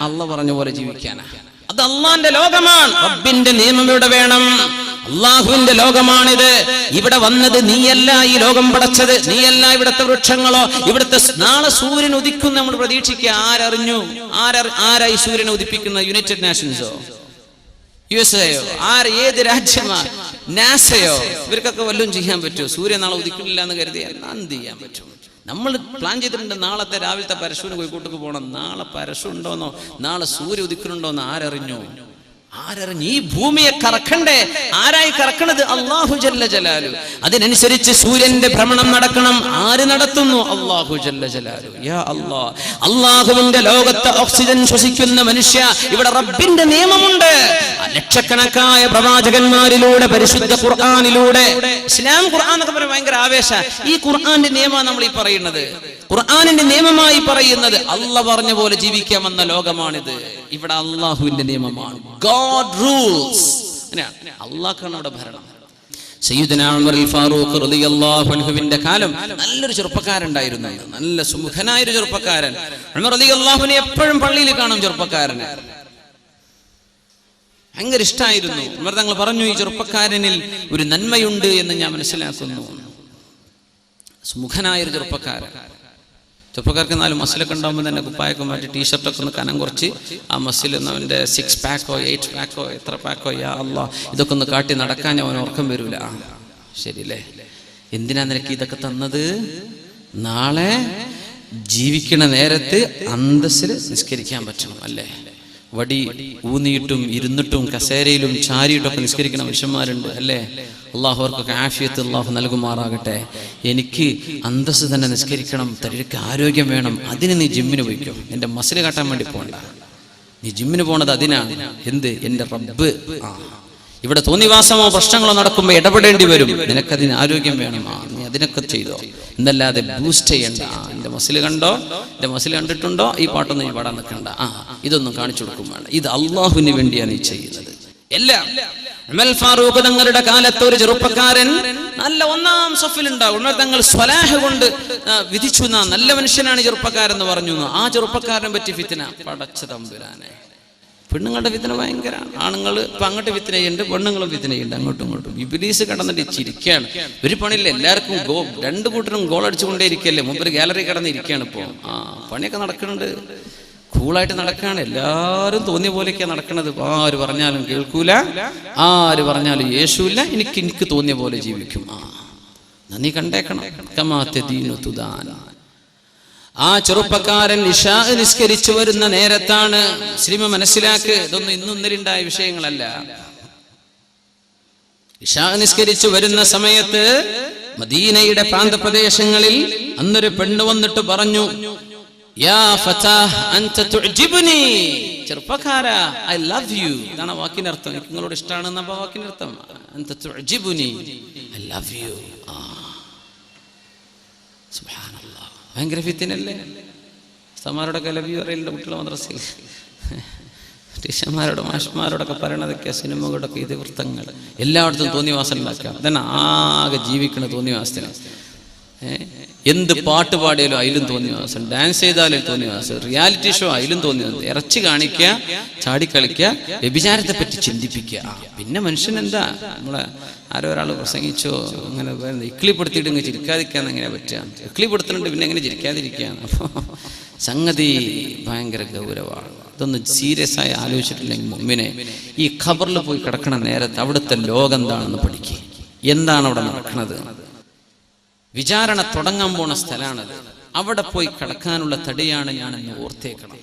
അള്ളാഹ് പറഞ്ഞ പോലെ ജീവിക്കാനാ. അത് അള്ളാന്റെ ലോകമാണ്. റബ്ബിന്റെ നിയമം ഇവിടെ വേണം. അള്ളാഹുവിന്റെ ലോകമാണിത്. ഇവിടെ വന്നത് നീയല്ല, ഈ ലോകം പടച്ചത് നീയല്ല. ഇവിടുത്തെ വൃക്ഷങ്ങളോ ഇവിടുത്തെ നാളെ സൂര്യൻ ഉദിക്കും നമ്മൾ പ്രതീക്ഷിക്കുക. ആരറിഞ്ഞു? ആരായി സൂര്യനെ ഉദിപ്പിക്കുന്ന? യുണൈറ്റഡ് നേഷൻസോ USA-യോ? ഏത് രാജ്യമാ? നാസയോ? ഇവർക്കൊക്കെ വല്ലതും ചെയ്യാൻ പറ്റുമോ? സൂര്യൻ നാളെ ഉദിക്കില്ല എന്ന് കരുതിയാൽ എന്ത് ചെയ്യാൻ പറ്റും? നമ്മൾ പ്ലാൻ ചെയ്തിട്ടുണ്ട് നാളത്തെ രാവിലത്തെ പരശുവിന് കോഴിക്കോട്ടേക്ക് പോകണം. നാളെ പരശു ഉണ്ടോന്നോ നാളെ സൂര്യ ഉദിക്കുന്നുണ്ടോന്ന് ആരറിഞ്ഞു? ആരറിഞ്ഞു? ഈ ഭൂമിയെ കറക്കണ്ടേ? ആരായി കറക്കണത്? അല്ലാഹു ജല്ല ജലാലു. അതിനനുസരിച്ച് സൂര്യന്റെ ഭ്രമണം നടക്കണം. ആര് നടത്തുന്നു? അല്ലാഹു ജല്ല ജലാലു. യാ അല്ലാഹ്, അല്ലാഹുവിന്റെ ലോകത്ത് ഓക്സിജൻ ശ്വസിക്കുന്ന മനുഷ്യ, ഇവിടെ റബ്ബിന്റെ നിയമമുണ്ട്. ലക്ഷക്കണക്കായ പ്രവാചകന്മാരിലൂടെ, പരിശുദ്ധ ഖുർആനിലൂടെ, ഇസ്ലാം ഖുർആൻ എന്നൊക്കെ പറയുന്നത് ഭയങ്കര ആവേശ. ഈ ഖുർആന്റെ നിയമമാണ് നമ്മൾ ഈ പറയുന്നത്, ഖുർആനിന്റെ നിയമമായി പറയുന്നത്. അള്ളാഹ് പറഞ്ഞ പോലെ ജീവിക്കാമെന്ന ലോകമാണിത്. ഇവിടെ അള്ളാഹുവിന്റെ നിയമമാണ്. God rules. അള്ളാഹ്ക്കാണ് അവിടെ ഭരണം. സയ്യിദുനാ ഉമർ ഫാറൂഖ് റളിയല്ലാഹു അൻഹുവിന്റെ കാലം നല്ലൊരു ചെറുപ്പക്കാരുണ്ടായിരുന്നു, നല്ല സുമുഖനായൊരു ചെറുപ്പക്കാരൻ. ഉമർ റളിയല്ലാഹുവിനെ എപ്പോഴും പള്ളിയിൽ കാണും ചെറുപ്പക്കാരനെ. ഭയങ്കര ഇഷ്ടമായിരുന്നു. ഉമർ തങ്ങൾ പറഞ്ഞു, ഈ ചെറുപ്പക്കാരനിൽ ഒരു നന്മയുണ്ട് എന്ന് ഞാൻ മനസ്സിലാക്കുന്നു. സുമുഖനായൊരു ചെറുപ്പക്കാരൻ. ചെറുപ്പക്കാർക്ക് 4 മസിലൊക്കെ ഉണ്ടാകുമ്പോൾ തന്നെ കുപ്പായൊക്കെ മാറ്റി ടീഷർട്ടൊക്കെ ഒന്ന് കനം കുറച്ച് ആ മസിൽ അവൻ്റെ 6 പാക്കോ 8 പാക്കോ എത്ര പാക്കോ, യാ അല്ലാ, ഇതൊക്കെ ഒന്ന് കാട്ടി നടക്കാൻ അവൻ ഉറക്കം വരൂല. ശരിയല്ലേ? എന്തിനാ നിനക്ക് ഇതൊക്കെ തന്നത്? നാളെ ജീവിക്കണ നേരത്ത് അന്തസ്സിൽ നിസ്കരിക്കാൻ പറ്റണം, അല്ലേ? വടി ഊന്നിയിട്ടും ഇരുന്നിട്ടും കസേരയിലും ചാരിയിട്ടൊക്കെ നിസ്കരിക്കുന്ന മനുഷ്യന്മാരുണ്ട്, അല്ലേ? അള്ളാഹു അവർക്കൊക്കെ ആഫിയത്ത് അള്ളാഹു നൽകുമാറാകട്ടെ. എനിക്ക് അന്തസ്സ് തന്നെ നിസ്കരിക്കണം, തനിക്ക് ആരോഗ്യം വേണം. അതിന് നീ ജിമ്മിന് പോയിക്കോ. എൻ്റെ മസിൽ കാട്ടാൻ വേണ്ടി പോകണ്ട. നീ ജിമ്മിന് പോണത് അതിനാണ്. എന്ത്? എൻ്റെ റബ്ബ്. ഇവിടെ തോന്നിവാസമോ പ്രശ്നങ്ങളോ നടക്കുമ്പോൾ ഇടപെടേണ്ടി വരും. നിനക്കതിന് ആരോഗ്യം വേണം. നീ അതിനൊക്കെ ചെയ്തോ, എന്നല്ലാതെ ബൂസ്റ്റ് ചെയ്യണ്ട. എൻ്റെ മസിൽ കണ്ടോ, എൻ്റെ മസിൽ കണ്ടിട്ടുണ്ടോ, ഈ പാട്ടൊന്നും നീ പാടാൻ നിൽക്കണ്ട. ഇതൊന്നും കാണിച്ചു കൊടുക്കും വേണ്ട. ഇത് അള്ളാഹുവിന് വേണ്ടിയാണ് നീ ചെയ്യുന്നത്. എല്ലാം ഉമർ ഫാറൂഖ് തങ്ങളുടെ കാലത്ത് ഒരു ചെറുപ്പക്കാരൻ നല്ല 1-ാം സഫിലുണ്ടാവും. ഉമർ തങ്ങൾ സ്വലാഹ് കൊണ്ട് വിധിച്ചു, നല്ല മനുഷ്യനാണ് ചെറുപ്പക്കാരെന്ന് പറഞ്ഞു. ആ ചെറുപ്പക്കാരനെ പറ്റി ഫിത്ന. പടച്ച തമ്പുരാനെ, പെണ്ണുങ്ങളുടെ ഫിത്ന ഭയങ്കരമാണ്. ആണുങ്ങൾ ഇപ്പം അങ്ങോട്ട് ഫിത്ന ചെയ്യുന്നുണ്ട്, പെണ്ണുങ്ങളും ഫിത്ന ചെയ്യുന്നുണ്ട്, അങ്ങോട്ടും ഇങ്ങോട്ടും. ഇബ്ലീസ് കടന്നിട്ട് ചിരിക്കുകയാണ്. ഒരു പണിയില്ല, എല്ലാവർക്കും 2 കൂട്ടരും ഗോൾ അടിച്ചുകൊണ്ടേ ഇരിക്കല്ലേ. മുമ്പ് ഗാലറി കടന്നിരിക്കുകയാണ്. ഇപ്പോൾ പണിയൊക്കെ നടക്കുന്നുണ്ട്, കൂളായിട്ട് നടക്കുകയാണ്. എല്ലാവരും തോന്നിയ പോലെയൊക്കെയാണ് നടക്കുന്നത്. ആര് പറഞ്ഞാലും കേൾക്കൂല, ആര് പറഞ്ഞാലും യേശുവില്ല. എനിക്ക് തോന്നിയ പോലെ ജീവിക്കും. നീ കണ്ടേക്കണം. കമാതദീനു തുദാൻ. ആ ചെറുപ്പക്കാരൻ ഇശാ നിസ്കരിച്ചു വരുന്ന നേരത്താണ്. മുസ്ലിം മനസ്സിലാക്ക്, ഇതൊന്നും ഇന്നൊന്നിലുണ്ടായ വിഷയങ്ങളല്ല. ഇശാ നിസ്കരിച്ചു വരുന്ന സമയത്ത് മദീനയുടെ പ്രാന്തപ്രദേശങ്ങളിൽ അന്നൊരു പെണ്ണ് വന്നിട്ട് പറഞ്ഞു, യാ ഫതാഹ് അൻത തുഅ്ജിബ്നി, ചെറുപ്പക്കാരാ, ഐ ലവ് യു. ഇതാണ് വാക്കിന്റെ അർത്ഥം. എനിക്ക് നിങ്ങളോട് ഇഷ്ടമാണെന്ന വാക്കിന്റെ അർത്ഥം. അൻത തുഅ്ജിബ്നി, ഐ ലവ് യു. സുബ്ഹാനല്ലാഹ്, ഭയങ്കര ഫിത്നയല്ലേ? ഉസ്താദുമാരോടൊക്കെ ലവ് യു അറിയില്ല കുട്ടികളെ മദ്രസയിൽ. ടീച്ചർമാരോട് മാഷ്മാരോടൊക്കെ പറയണതൊക്കെ സിനിമകളൊക്കെ ഇതിവൃത്തങ്ങൾ. എല്ലായിടത്തും തോന്നിവാസം ഉണ്ടാക്കുക. അതന്നെ ആകെ ജീവിക്കണ തോന്നിവാസത്തിന്. എന്ത് പാട്ട് പാടിയാലും അതിലും തോന്നിവാസം, ഡാൻസ് ചെയ്താലും തോന്നിവാസം, റിയാലിറ്റി ഷോ അതിലും തോന്നിവാസം. ഇറച്ചി കാണിക്കുക, ചാടിക്കളിക്കുക, വ്യഭിചാരത്തെ പറ്റി ചിന്തിപ്പിക്കുക. പിന്നെ മനുഷ്യൻ എന്താ? നമ്മളെ ആരോ ഒരാൾ പ്രസംഗിച്ചോ അങ്ങനെ ഇക്ലിപ്പെടുത്തിയിട്ട് ഇങ്ങനെ ചിരിക്കാതിരിക്കാന്ന് എങ്ങനെ പറ്റുക? ഇക്ലിപ്പെടുത്തുന്നുണ്ട്, പിന്നെ എങ്ങനെ ചിരിക്കാതിരിക്കുകയാണ്? അപ്പോൾ സംഗതി ഭയങ്കര ഗൗരവമാണ്. ഇതൊന്ന് സീരിയസ് ആയി ആലോചിച്ചിട്ടില്ലെങ്കിൽ മുമ്പിനെ ഈ ഖബറിൽ പോയി കിടക്കണ നേരത്ത് അവിടുത്തെ ലോകം എന്താണെന്ന് പഠിക്കുക. എന്താണ് അവിടെ നടക്കുന്നത്? വിചാരണ തുടങ്ങാൻ പോണ സ്ഥലമാണത്. അവിടെ പോയി കിടക്കാനുള്ള തടിയാണ് ഞാനെന്ന് ഓർത്തേക്കണം.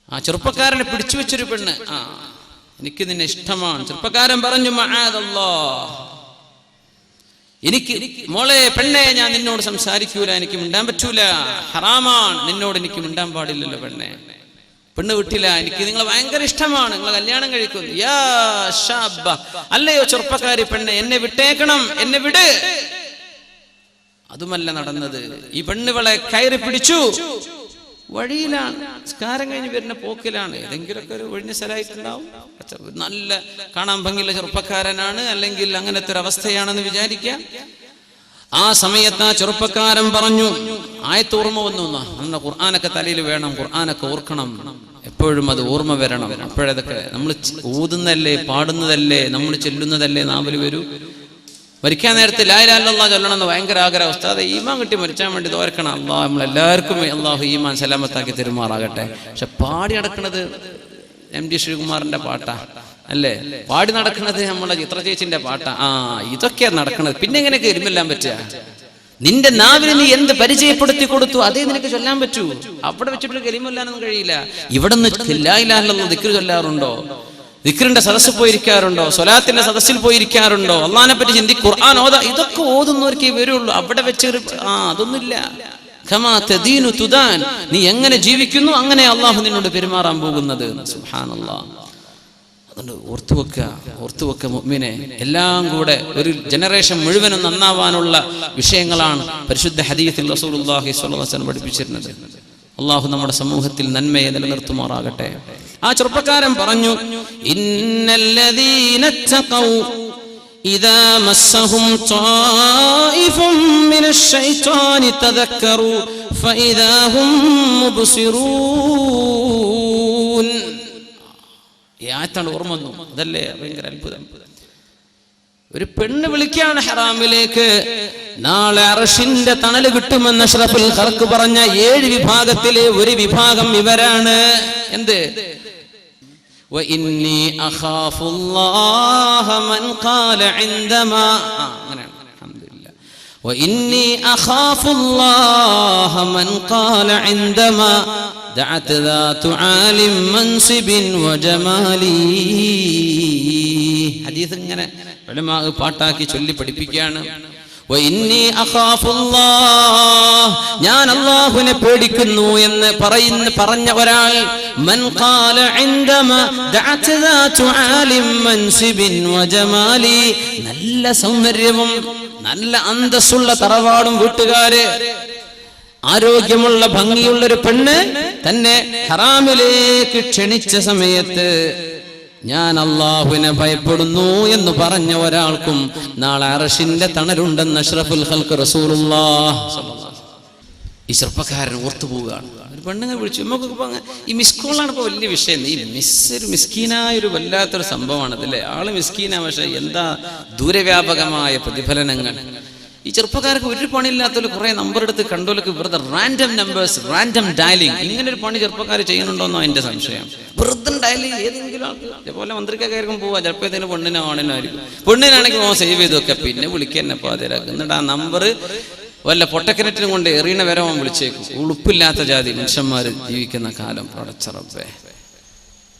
ആ ചെറുപ്പക്കാരനെ പിടിച്ചു വെച്ചൊരു പെണ്ണ്, എനിക്ക് നിന്നെ ഇഷ്ടമാണ്. ചെറുപ്പക്കാരൻ പറഞ്ഞു, മഅദല്ലാഹ്, എനിക്ക് മോളെ പെണ്ണെ ഞാൻ നിന്നോട് സംസാരിക്കൂല, എനിക്ക് മിണ്ടാൻ പറ്റൂല, ഹറാമാണ്, നിന്നോട് എനിക്ക് മിണ്ടാൻ പാടില്ലല്ലോ പെണ്ണെ. പെണ്ണ് വിട്ടില്ല, എനിക്ക് നിങ്ങളെ ഭയങ്കര ഇഷ്ടമാണ്, നിങ്ങൾ കല്യാണം കഴിക്കുന്നു. യാ ശാബ, അല്ലയോ ചെറുപ്പക്കാരി പെണ്ണെ, എന്നെ വിട്ടേക്കണം, എന്നെ വിട്. അതുമല്ല നടന്നത്. ഈ പെണ്ണുകളെ കയറി പിടിച്ചു. വഴിയിലാണ്, നിസ്കാരം കഴിഞ്ഞ് വരുന്ന പോക്കിലാണ്. ഏതെങ്കിലുമൊക്കെ ഒരു ഒഴിഞ്ഞ സ്ഥലമായിട്ടുണ്ടാവും. നല്ല കാണാൻ ഭംഗിയുള്ള ചെറുപ്പക്കാരനാണ്, അല്ലെങ്കിൽ അങ്ങനത്തെ ഒരു അവസ്ഥയാണെന്ന് വിചാരിക്കാം. ആ സമയത്ത് ആ ചെറുപ്പക്കാരൻ പറഞ്ഞു, ആയത്ത് ഓർമ്മ വന്നു. നമ്മുടെ ഖുർആനൊക്കെ തലയിൽ വേണം, ഖുർആനൊക്കെ ഓർക്കണം, എപ്പോഴും അത് ഓർമ്മ വരണം. അപ്പോഴതൊക്കെ നമ്മൾ ഓതുന്നതല്ലേ, പാടുന്നതല്ലേ, നമ്മൾ ചെല്ലുന്നതല്ലേ നാവിൽ വരൂ. മരിക്കാൻ നേരത്തെ ലാ ഇലാഹ ഇല്ലല്ലാഹ് ചൊല്ലണം എന്ന് ഭയങ്കര ആഗ്രഹം. ഉസ്താദെ ഈമാൻ കിട്ടി മരിച്ചാൻ വേണ്ടി തോർക്കണം. അള്ളാഹ് നമ്മളെല്ലാവർക്കും അള്ളാഹു ഈമാൻ സലാമത്താക്കി തെരുമാറാകട്ടെ. പക്ഷെ പാടി നടക്കുന്നത് MD ശ്രീകുമാറിന്റെ പാട്ടാ, അല്ലേ? പാടി നടക്കുന്നത് നമ്മളെ ചിത്ര ചേച്ചിന്റെ പാട്ടാ. ഇതൊക്കെയാ നടക്കുന്നത്. പിന്നെ എങ്ങനെയൊക്കെ ഇരുമെല്ലാം പറ്റുക? നിന്റെ നാവിന് നീ എന്ത് പരിചയപ്പെടുത്തി കൊടുത്തു അതേ നിനക്ക് ചൊല്ലാൻ പറ്റൂ. അവിടെ വെച്ചിട്ട് കലിമല്ലാനൊന്നും കഴിയില്ല. ഇവിടെ നിന്ന് ലാ ഇലാഹ ഇല്ലല്ലാഹ് ദിക്ർ ചൊല്ലാറുണ്ടോ? ദിക്റിന്റെ സദസ്സിൽ പോയിരിക്കാറുണ്ടോ? സ്വലാത്തിന്റെ സദസ്സിൽ പോയിരിക്കാറുണ്ടോ? അള്ളാഹിനെ പറ്റി ഖുർആൻ ഓതാ, ഇതൊക്കെ ഓതുന്നവർക്കേ വരുള്ളൂ. അവിടെ വെച്ചൊരു അതൊന്നുമില്ല. ഖമാ തദീനു തുദാൻ, നീ എങ്ങനെ ജീവിക്കുന്നു അങ്ങനെ അള്ളാഹു നിന്നോട് പെരുമാറാൻ പോകുന്നത്. സുബ്ഹാനല്ലാഹ്. അതുകൊണ്ട് ഓർത്തുവെക്ക മുഅ്മിനെ. എല്ലാം കൂടെ ഒരു ജനറേഷൻ മുഴുവനും നന്നാവാനുള്ള വിഷയങ്ങളാണ് പരിശുദ്ധ ഹദീസിൽ റസൂലുള്ളാഹി സ്വല്ലല്ലാഹു അലൈഹി വസല്ലം പഠിപ്പിച്ചിരുന്നത്. അള്ളാഹു നമ്മുടെ സമൂഹത്തിൽ നന്മയെ നിലനിർത്തുമാറാകട്ടെ. ആ ചെറുപ്പക്കാരൻ പറഞ്ഞു, ഇന്നല്ലദീന തഖൗ ഇദാ മസ്സഹും ത്വായിഫും മിനശ് ശൈത്വാനി തദക്കറു ഫഇദാ ഹും മുബ്സിറൂൻ. ഈ ആയത്താണ് ഓർമ്മ വന്നു. അതല്ലേ ഭയങ്കര അത്ഭുതം. ഒരു പെണ്ണ് വിളിക്കാണ് ഹറാമിലേക്ക്. നാളെ അർശിന്റെ തണല് കിട്ടുമെന്ന് അഷ്റഫുൽ ഖൽഖ് പറഞ്ഞ 7 വിഭാഗത്തിലെ ഒരു വിഭാഗം ഇവരാണ്. എന്ത്? وإني أخاف الله من قال عندما الحمد لله وإني أخاف الله من قال عندما دعت ذات عال منصب وجمالي. ഹദീസ് ഇങ്ങനെ ഉലമാ പാട്ടാക്കി ചൊല്ലി പഠിപ്പിക്കുകയാണ്. ഞാൻ അല്ലാഹുവിനെ പേടിക്കുന്നു എന്ന് പറഞ്ഞ ഒരാൾ, മൻ ഖാല ഇൻദമ ദഅത ദാതു ആലിം മൻസിബിൻ വജമാലി, നല്ല സൗന്ദര്യവും നല്ല അന്തസ്സുള്ള തറവാടും വീട്ടുകാര്, ആരോഗ്യമുള്ള ഭംഗിയുള്ള ഒരു പെണ്ണ് തന്നെ ഹറാമിലേക്ക് ക്ഷണിച്ച സമയത്ത് ഞാൻ അല്ലാഹുവിനെ ഭയപ്പെടുന്നു എന്ന് പറഞ്ഞ ഒരാൾക്കും നാളെ അർശിന്റെ തണലുണ്ടെന്ന് അഷ്റഫുൽ ഖൽഖ് റസൂലുള്ളാഹി സ്വല്ലല്ലാഹു അലൈഹി വസല്ലം. ഈ ചെറുപ്പക്കാരൻ ഓർത്തുപോവുകയാണ്. ഒരു പെണ്ണുങ്ങൾ വിളിച്ചു. നമുക്കൊക്കെ ഈ മിസ്കോളാണ് ഇപ്പോൾ വലിയ വിഷയം. ഈ ഒരു മിസ്കീനായ ഒരു വല്ലാത്തൊരു സംഭവമാണ് അതല്ലേ. ആള് മിസ്കീനാ, പക്ഷെ എന്താ ദൂരവ്യാപകമായ പ്രതിഫലനങ്ങൾ. ഈ ചെറുപ്പക്കാർക്ക് ഒരു പണിയില്ലാത്തവർ കുറെ നമ്പർ എടുത്ത് കണ്ടോലൊക്കെ വെറുതെ റാൻഡം നമ്പേഴ്സ്, റാൻഡം ഡയലിംഗ്, ഇങ്ങനെ ഒരു പണി ചെറുപ്പക്കാർ ചെയ്യുന്നുണ്ടോന്നോ എന്റെ സംശയം. വെറുതെ ഡയലിംഗ് ഏതെങ്കിലും ആൾക്ക് ഇതേപോലെ മന്ത്രിക്കാർക്കും പോവാ. ചിലപ്പോൾ ഇതിന് പെണ്ണിനോ ആണിനായിരിക്കും. പെണ്ണിനാണെങ്കിൽ സേവ് ചെയ്ത് വെക്കാം, പിന്നെ വിളിക്കന്നെ പാതിരാക്കും. എന്നിട്ട് ആ നമ്പർ വല്ല പൊട്ടക്കിണറ്റിനും കൊണ്ട് എറിയണ വരെ അവൻ വിളിച്ചേക്കും. ഉളുപ്പില്ലാത്ത ജാതി മനുഷ്യന്മാർ ജീവിക്കുന്ന കാലം. പടച്ചറബ്ബേ.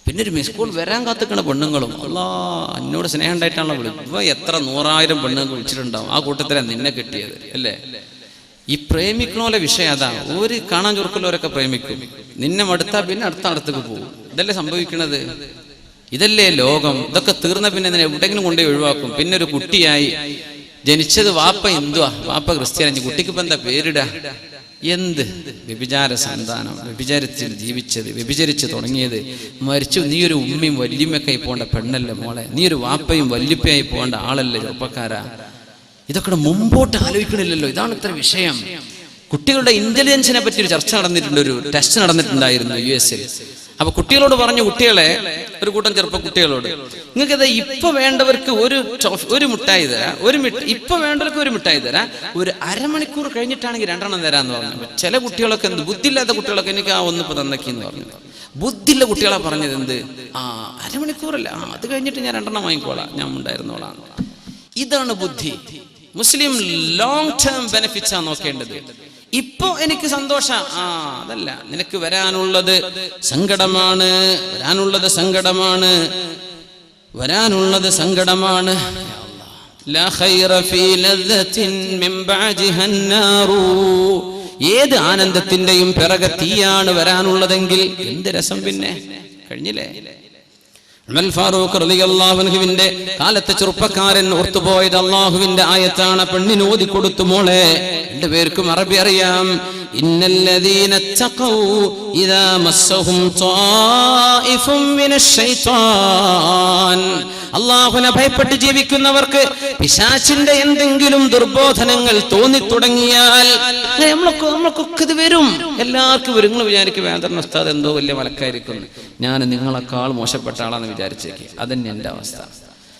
പിന്നെ ഒരു മിസ് കോൾ വരാൻ കാത്തിക്കണ പെണ്ണുങ്ങളും അല്ലാ എന്നോട് സ്നേഹം ഉണ്ടായിട്ടാണല്ലോ വിളിക്കും. ഇപ്പൊ എത്ര 100,000 പെണ്ണുങ്ങൾ വിളിച്ചിട്ടുണ്ടാവും. ആ കൂട്ടത്തിലാണ് നിന്നെ കിട്ടിയത് അല്ലേ. ഈ പ്രേമിക്കണോലെ വിഷയം അതാ. ഒരു കാണാൻ ചുരുക്കലോരൊക്കെ പ്രേമിക്കും, നിന്നെ മടുത്താ പിന്നെ അടുത്തേക്ക് പോകും. ഇതല്ലേ സംഭവിക്കണത്. ഇതല്ലേ ലോകം. ഇതൊക്കെ തീർന്ന പിന്നെ എവിടെയെങ്കിലും കൊണ്ടുപോയി ഒഴിവാക്കും. പിന്നെ ഒരു കുട്ടിയായി ജനിച്ചത് വാപ്പ ഹിന്ദുവാ, വാപ്പ ക്രിസ്ത്യാനി, കുട്ടിക്ക് ഇപ്പൊ എന്താ പേരിടാ? എന്ത് വ്യഭിചാര സന്താനം, വ്യഭിചാരത്തിൽ ജീവിച്ചത്, വ്യഭിചരിച്ച് തുടങ്ങിയത്, മരിച്ചു. നീ ഒരു ഉമ്മയും വല്യമ്മയൊക്കെ പോകേണ്ട പെണ്ണല്ലേ മോളെ, നീ ഒരു വാപ്പയും വല്യപ്പയായി പോകേണ്ട ആളല്ലേ ചെറുപ്പക്കാരാ. ഇതൊക്കെ മുമ്പോട്ട് ആലോചിക്കണില്ലല്ലോ. ഇതാണ് ഇത്ര വിഷയം. കുട്ടികളുടെ ഇന്റലിജൻസിനെ പറ്റി ഒരു ചർച്ച നടന്നിട്ടുണ്ട്, ഒരു ടെസ്റ്റ് നടന്നിട്ടുണ്ടായിരുന്നു US. അപ്പൊ കുട്ടികളോട് പറഞ്ഞു, കുട്ടികളെ, ഒരു കൂട്ടം ചെറുപ്പ കുട്ടികളോട്, നിങ്ങൾക്കത് ഇപ്പൊ വേണ്ടവർക്ക് ഒരു മിഠായി തരാം, ഇപ്പൊ വേണ്ടവർക്ക് ഒരു മിഠായി തരാം, ഒരു അരമണിക്കൂർ കഴിഞ്ഞിട്ടാണെങ്കിൽ 2 എണ്ണം തരാന്ന് പറഞ്ഞു. ചില കുട്ടികളൊക്കെ എന്ത് ബുദ്ധിയില്ലാത്ത കുട്ടികളൊക്കെ എനിക്ക് ആ ഒന്നിപ്പോ തന്നേക്കിന്ന് പറഞ്ഞു. ബുദ്ധിയുള്ള കുട്ടികളാ പറഞ്ഞത് എന്ത്, അരമണിക്കൂറല്ല, അത് കഴിഞ്ഞിട്ട് ഞാൻ 2 എണ്ണം വാങ്ങിക്കോളാം, ഞാൻ ഉണ്ടായിരുന്നോളാം. ഇതാണ് ബുദ്ധി. മുസ്ലിം ലോങ് ടേം ബെനിഫിറ്റ്സ് ആ നോക്കേണ്ടത്. ഇപ്പൊ എനിക്ക് സന്തോഷം, അതല്ല, നിനക്ക് വരാനുള്ളത് സങ്കടമാണ്, വരാനുള്ളത് സങ്കടമാണ്. ലാ ഖൈറ ഫീ ലദ്ദത്തിൻ മിൻ ബഅദിഹാ അന്നാറു. ഏത് ആനന്ദത്തിന്റെയും പിറകെ തീയാണ് വരാനുള്ളതെങ്കിൽ എന്ത് രസം പിന്നെ. കഴിഞ്ഞില്ലേ. ഉമർ ഫാറൂഖ് റളിയല്ലാഹു അൻഹുവിന്റെ കാലത്തെ ചെറുപ്പക്കാരൻ ഓർത്തുപോയത് അല്ലാഹുവിന്റെ ആയത്താണ്. പെണ്ണിന് ഓതി കൊടുത്തു, മോളെ, 2 പേർക്കും അറബി അറിയാം. ഇന്നല്ലദീന തഖൗ ഇദാ മസ്സഹും ത്വായിഫും മിനശ് ശൈത്വാൻ. അല്ലാഹുവിനെ ഭയപ്പെട്ട് ജീവിക്കുന്നവർക്ക് പിശാചിന്റെ എന്തെങ്കിലും ദുർബോധനങ്ങൾ തോന്നിത്തുടങ്ങിയാൽ നമ്മൾക്കൊക്കെ ഇത് വരും. എല്ലാവർക്കും വരും. നിങ്ങൾ വിചാരിക്കും വേദന ഉസ്താദ് എന്തോ വലിയ മലക്കായിരിക്കും, ഞാൻ നിങ്ങളെക്കാൾ മോശപ്പെട്ട ആളാന്ന് വിചാരിച്ചേക്ക്. അതന്നെ എന്റെ അവസ്ഥ.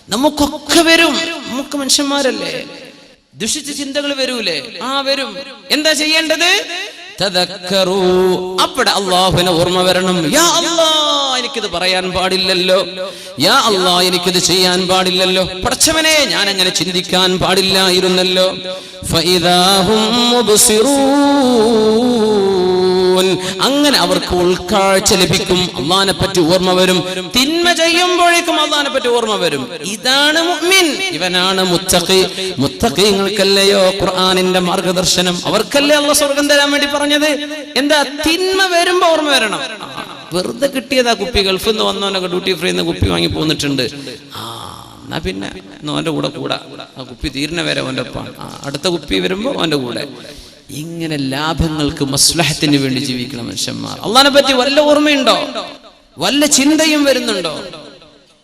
നമുക്കൊക്കെ വരും. നമുക്ക് മനുഷ്യന്മാരല്ലേ, ദുഷിച്ച ചിന്തകൾ വരൂലേ? വരും. എന്താ ചെയ്യേണ്ടത്? തദക്കറൂ. അവിടെ അല്ലാഹുവിനെ ഓർമ്മ വരണം. യാ അല്ലാഹ്, എനിക്കിത് പറയാൻ പാടില്ലല്ലോ. യാ അല്ലാഹ്, എനിക്കിത് ചെയ്യാൻ പാടില്ലല്ലോ. പടച്ചവനെ, ഞാൻ അങ്ങനെ ചിന്തിക്കാൻ പാടില്ലായിരുന്നല്ലോ. ഫഇദാ ഹും മുബ്സിറൂൻ. അങ്ങനെ അവർക്ക് ഉൾക്കാഴ്ച ലഭിക്കും, അള്ളാഹിനെ പറ്റി ഓർമ്മ വരും. തിന്മ ചെയ്യുമ്പോഴേക്കും അള്ളാഹിനെ പറ്റി ഓർമ്മ വരും. ഇതാണ് മുഅ്മിൻ, ഇവനാണ് മുത്തഖി. മുത്തഖീങ്ങൾക്കല്ലയോ ഖുർആനിന്റെ മാർഗദർശനം, അവർക്കല്ലേ അള്ളാഹ് സ്വർഗം തരാൻ വേണ്ടി പറഞ്ഞത്. എന്താ? തിന്മ വരുമ്പോ ഓർമ്മ വരണം. വെറുതെ കിട്ടിയതാ കുപ്പി, ഗൾഫിൽ നിന്ന് വന്നവനൊക്കെ ഡ്യൂട്ടി ഫ്രീ നിന്ന് കുപ്പി വാങ്ങി പോന്നിട്ടുണ്ട്. എന്നാ പിന്നെ അവന്റെ കൂടെ കൂടാ, ആ കുപ്പി തീരുന്ന വരെ അവന്റെ ഒപ്പാണ്, അടുത്ത കുപ്പി വരുമ്പോ അവന്റെ കൂടെ. ഇങ്ങനെ ലാഭങ്ങൾക്ക് മസ്ലഹത്തിന് വേണ്ടി ജീവിക്കണം മനുഷ്യന്മാർ. അള്ളാഹിനെ പറ്റി വല്ല ഓർമ്മയുണ്ടോ? വല്ല ചിന്തയും വരുന്നുണ്ടോ?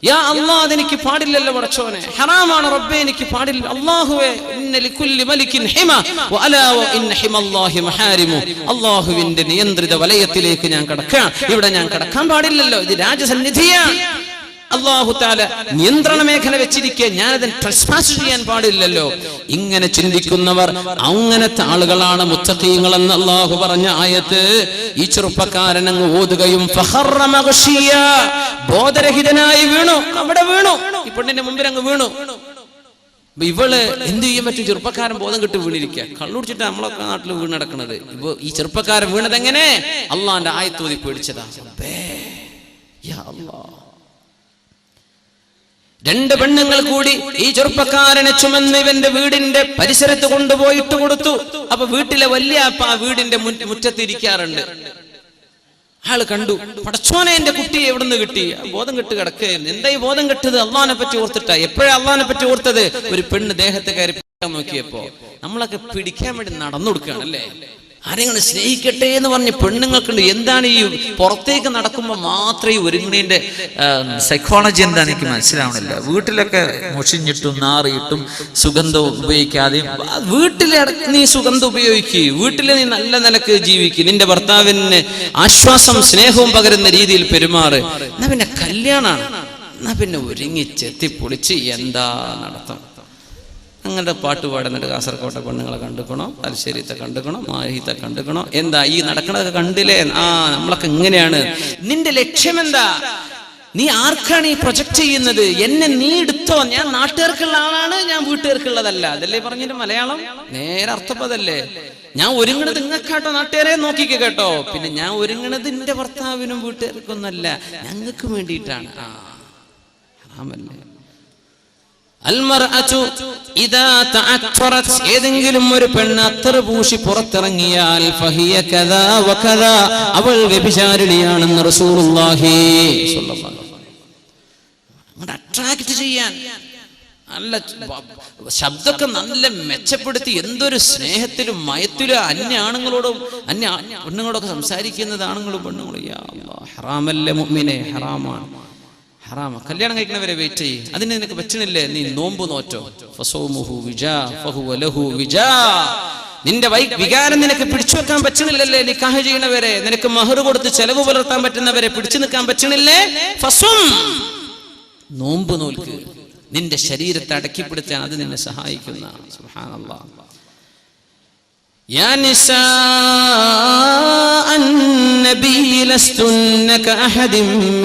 യാ അല്ലാഹ്, അതെനിക്ക് പാടില്ലല്ലോ പടച്ചോനെ, ഹറാമാണ് റബ്ബേ, എനിക്ക് പാടില്ല. അല്ലാഹുവേ, ഇന്ന ലികുല്ലി മലികിൻ ഹിമ വഅലാ വഇന്ന ഹിമല്ലാഹി മഹാരിമു. അല്ലാഹുവിന്റെ നിയന്ത്രിത വലയത്തിലേക്ക് ഞാൻ കടക്കാൻ, ഇവിടെ ഞാൻ കടക്കാൻ പാടില്ലല്ലോ, ഇത് രാജസന്നിധിയാണ്. അല്ലാഹു തആല നിയന്ത്രണ മേഖല വെച്ചിരിക്കെ ഞാനത് ട്രസ്പാസ് ചെയ്യാൻ പാടില്ലല്ലോ. ഇങ്ങനെ ചിന്തിക്കുന്നവർ, അങ്ങനത്തെ ആളുകളാണ് മുത്തഖീങ്ങൾ എന്ന് അല്ലാഹു പറഞ്ഞ ആയത്ത് ഈ ചെറുപ്പക്കാരൻ അങ്ങ് ഓതുകയും ഫഖറ മഗ്ശിയ, ബോധരഹിതനായി വീണു, അവിടെ വീണു, ഈ പെണ്ണിന്റെ മുമ്പിൽ അങ്ങ് വീണു. ഇവള് എന്ത് ചെയ്യാൻ പറ്റും? ചെറുപ്പക്കാരൻ ബോധം കെട്ട് വീണിരിക്കുക, കള്ളുടിച്ചിട്ട് നമ്മളൊക്കെ നാട്ടിൽ വീണ് നടക്കുന്നത്. ഇപ്പൊ ഈ ചെറുപ്പക്കാരൻ വീണത് എങ്ങനെ? അള്ളാന്റെ ആയത്ത് ഓതി പേടിച്ചതാ. യാ അല്ലാഹ്, രണ്ട് പെണ്ണുങ്ങൾ കൂടി ഈ ചെറുപ്പക്കാരനെ ചുമന്ന് ഇവന്റെ വീടിന്റെ പരിസരത്ത് കൊണ്ടുപോയിട്ട് കൊടുത്തു. അപ്പൊ വീട്ടിലെ വലിയ അപ്പ ആ വീടിന്റെ മുറ്റത്തിരിക്കാറുണ്ട്. ആള് കണ്ടു, പടച്ചോനെ, എന്റെ കുട്ടിയെ എവിടുന്ന് കിട്ടി? ബോധം കെട്ട് കിടക്കുകയായിരുന്നു. എന്താ ഈ ബോധം കെട്ടത്? അള്ളാഹിനെ പറ്റി ഓർത്തിട്ടാ. എപ്പോഴാ അള്ളാഹിനെ പറ്റി ഓർത്തത്? ഒരു പെണ്ണ് ദേഹത്തെ കയറി നോക്കിയപ്പോ. നമ്മളൊക്കെ പിടിക്കാൻ വേണ്ടി നടന്നു കൊടുക്കുകയാണല്ലേ. ആരെങ്കിലും സ്നേഹിക്കട്ടെ എന്ന് പറഞ്ഞ് പെണ്ണുങ്ങൾക്കുണ്ട്. എന്താണ് ഈ പുറത്തേക്ക് നടക്കുമ്പോൾ മാത്രം ഈ ഒരുങ്ങണേന്റെ സൈക്കോളജി എന്താ എനിക്ക് മനസ്സിലാവണില്ല. വീട്ടിലൊക്കെ മുഷിഞ്ഞിട്ടും നാറിയിട്ടും സുഗന്ധം ഉപയോഗിക്കാതെയും, വീട്ടിലെ നീ സുഗന്ധം ഉപയോഗിക്കുക, വീട്ടിൽ നീ നല്ല നിലക്ക് ജീവിക്കുക, നിന്റെ ഭർത്താവിന് ആശ്വാസം സ്നേഹവും പകരുന്ന രീതിയിൽ പെരുമാറ്. എന്നാ പിന്നെ കല്യാണാണ്, എന്നാ പിന്നെ ഒരുങ്ങി ചെത്തി പൊളിച്ച് എന്താ നടത്തം? അങ്ങനത്തെ പാട്ട് പാടുന്നിട്ട് കാസർകോട്ടെ പെണ്ണുങ്ങളെ കണ്ടുക്കണോ, തലശ്ശേരിത്തെ കണ്ടുക്കണോ, മാഹിത്തെ കണ്ടുക്കണോ? എന്താ ഈ നടക്കണതൊക്കെ കണ്ടില്ലേ? നമ്മളൊക്കെ ഇങ്ങനെയാണ്. നിന്റെ ലക്ഷ്യം എന്താ? നീ ആർക്കാണ് ഈ പ്രൊജക്ട് ചെയ്യുന്നത്? എന്നെ നീ എടുത്തോ, ഞാൻ നാട്ടുകാർക്കുള്ള ആളാണ്, ഞാൻ വീട്ടുകാർക്കുള്ളതല്ല. അതല്ലേ പറഞ്ഞിട്ട് മലയാളം നേരെ അർത്ഥപ്പതല്ലേ. ഞാൻ ഒരുങ്ങണത് നിങ്ങൾക്കാട്ടോ, നാട്ടുകാരെ നോക്കിക്കോ കേട്ടോ. പിന്നെ ഞാൻ ഒരുങ്ങണത് എന്റെ ഭർത്താവിനും വീട്ടുകാർക്കൊന്നല്ല, ഞങ്ങൾക്ക് വേണ്ടിയിട്ടാണ്. ഹറാമല്ലേ? ഏതെങ്കിലും ഒരു പെണ്ണ് അത്തർ പൂശി പുറത്തിറങ്ങിയാൽ ഫഹിയ കദാ വകദാ, അവൾ വ്യഭിചാരിണിയാണെന്ന് റസൂലുള്ളാഹി സ്വല്ലല്ലാഹു അലൈഹി വസല്ലം. അട്രാക്ട് ചെയ്യാൻ നല്ല ശബ്ദമൊക്കെ നല്ല മെച്ചപ്പെടുത്തി, എന്തൊരു സ്നേഹത്തിലും മയത്തിലും അന്യ ആണുങ്ങളോടും അന്യ പെണ്ണുങ്ങളോടൊക്കെ സംസാരിക്കുന്നത് ആണുങ്ങളും പെണ്ണുങ്ങളും. യാ അല്ലാഹ്, ഹറാമല്ലേ മുഅ്മിനെ? ഹറാമാണ്, ഹറാമ. കല്യാണം കഴിക്കണവരെ വെയിറ്റ് ചെയ്യ്. അതിന് നിനക്ക് പറ്റണില്ലേ? നീ നോമ്പ് നോറ്റോ. ഫസൗമുഹു വിജാ ഫഹുവ ലഹു വിജാ. നിന്റെ വികാരം നിനക്ക് പിടിച്ചു വെക്കാൻ പറ്റണില്ലല്ലേ? നിക്കാഹ് ചെയ്യണവരെ, നിനക്ക് മഹർ കൊടുത്ത് ചെലവ് പുലർത്താൻ പറ്റുന്നവരെ പിടിച്ചു നിൽക്കാൻ പറ്റണില്ലേ? ഫസും, നോമ്പ് നോൽക്ക്. നിന്റെ ശരീരത്തെ അടക്കിപ്പിടുത്താൻ അത് നിന്നെ സഹായിക്കുന്ന. സുബ്ഹാനല്ലാഹ്. യാ നിസാ النبي لستن كأحد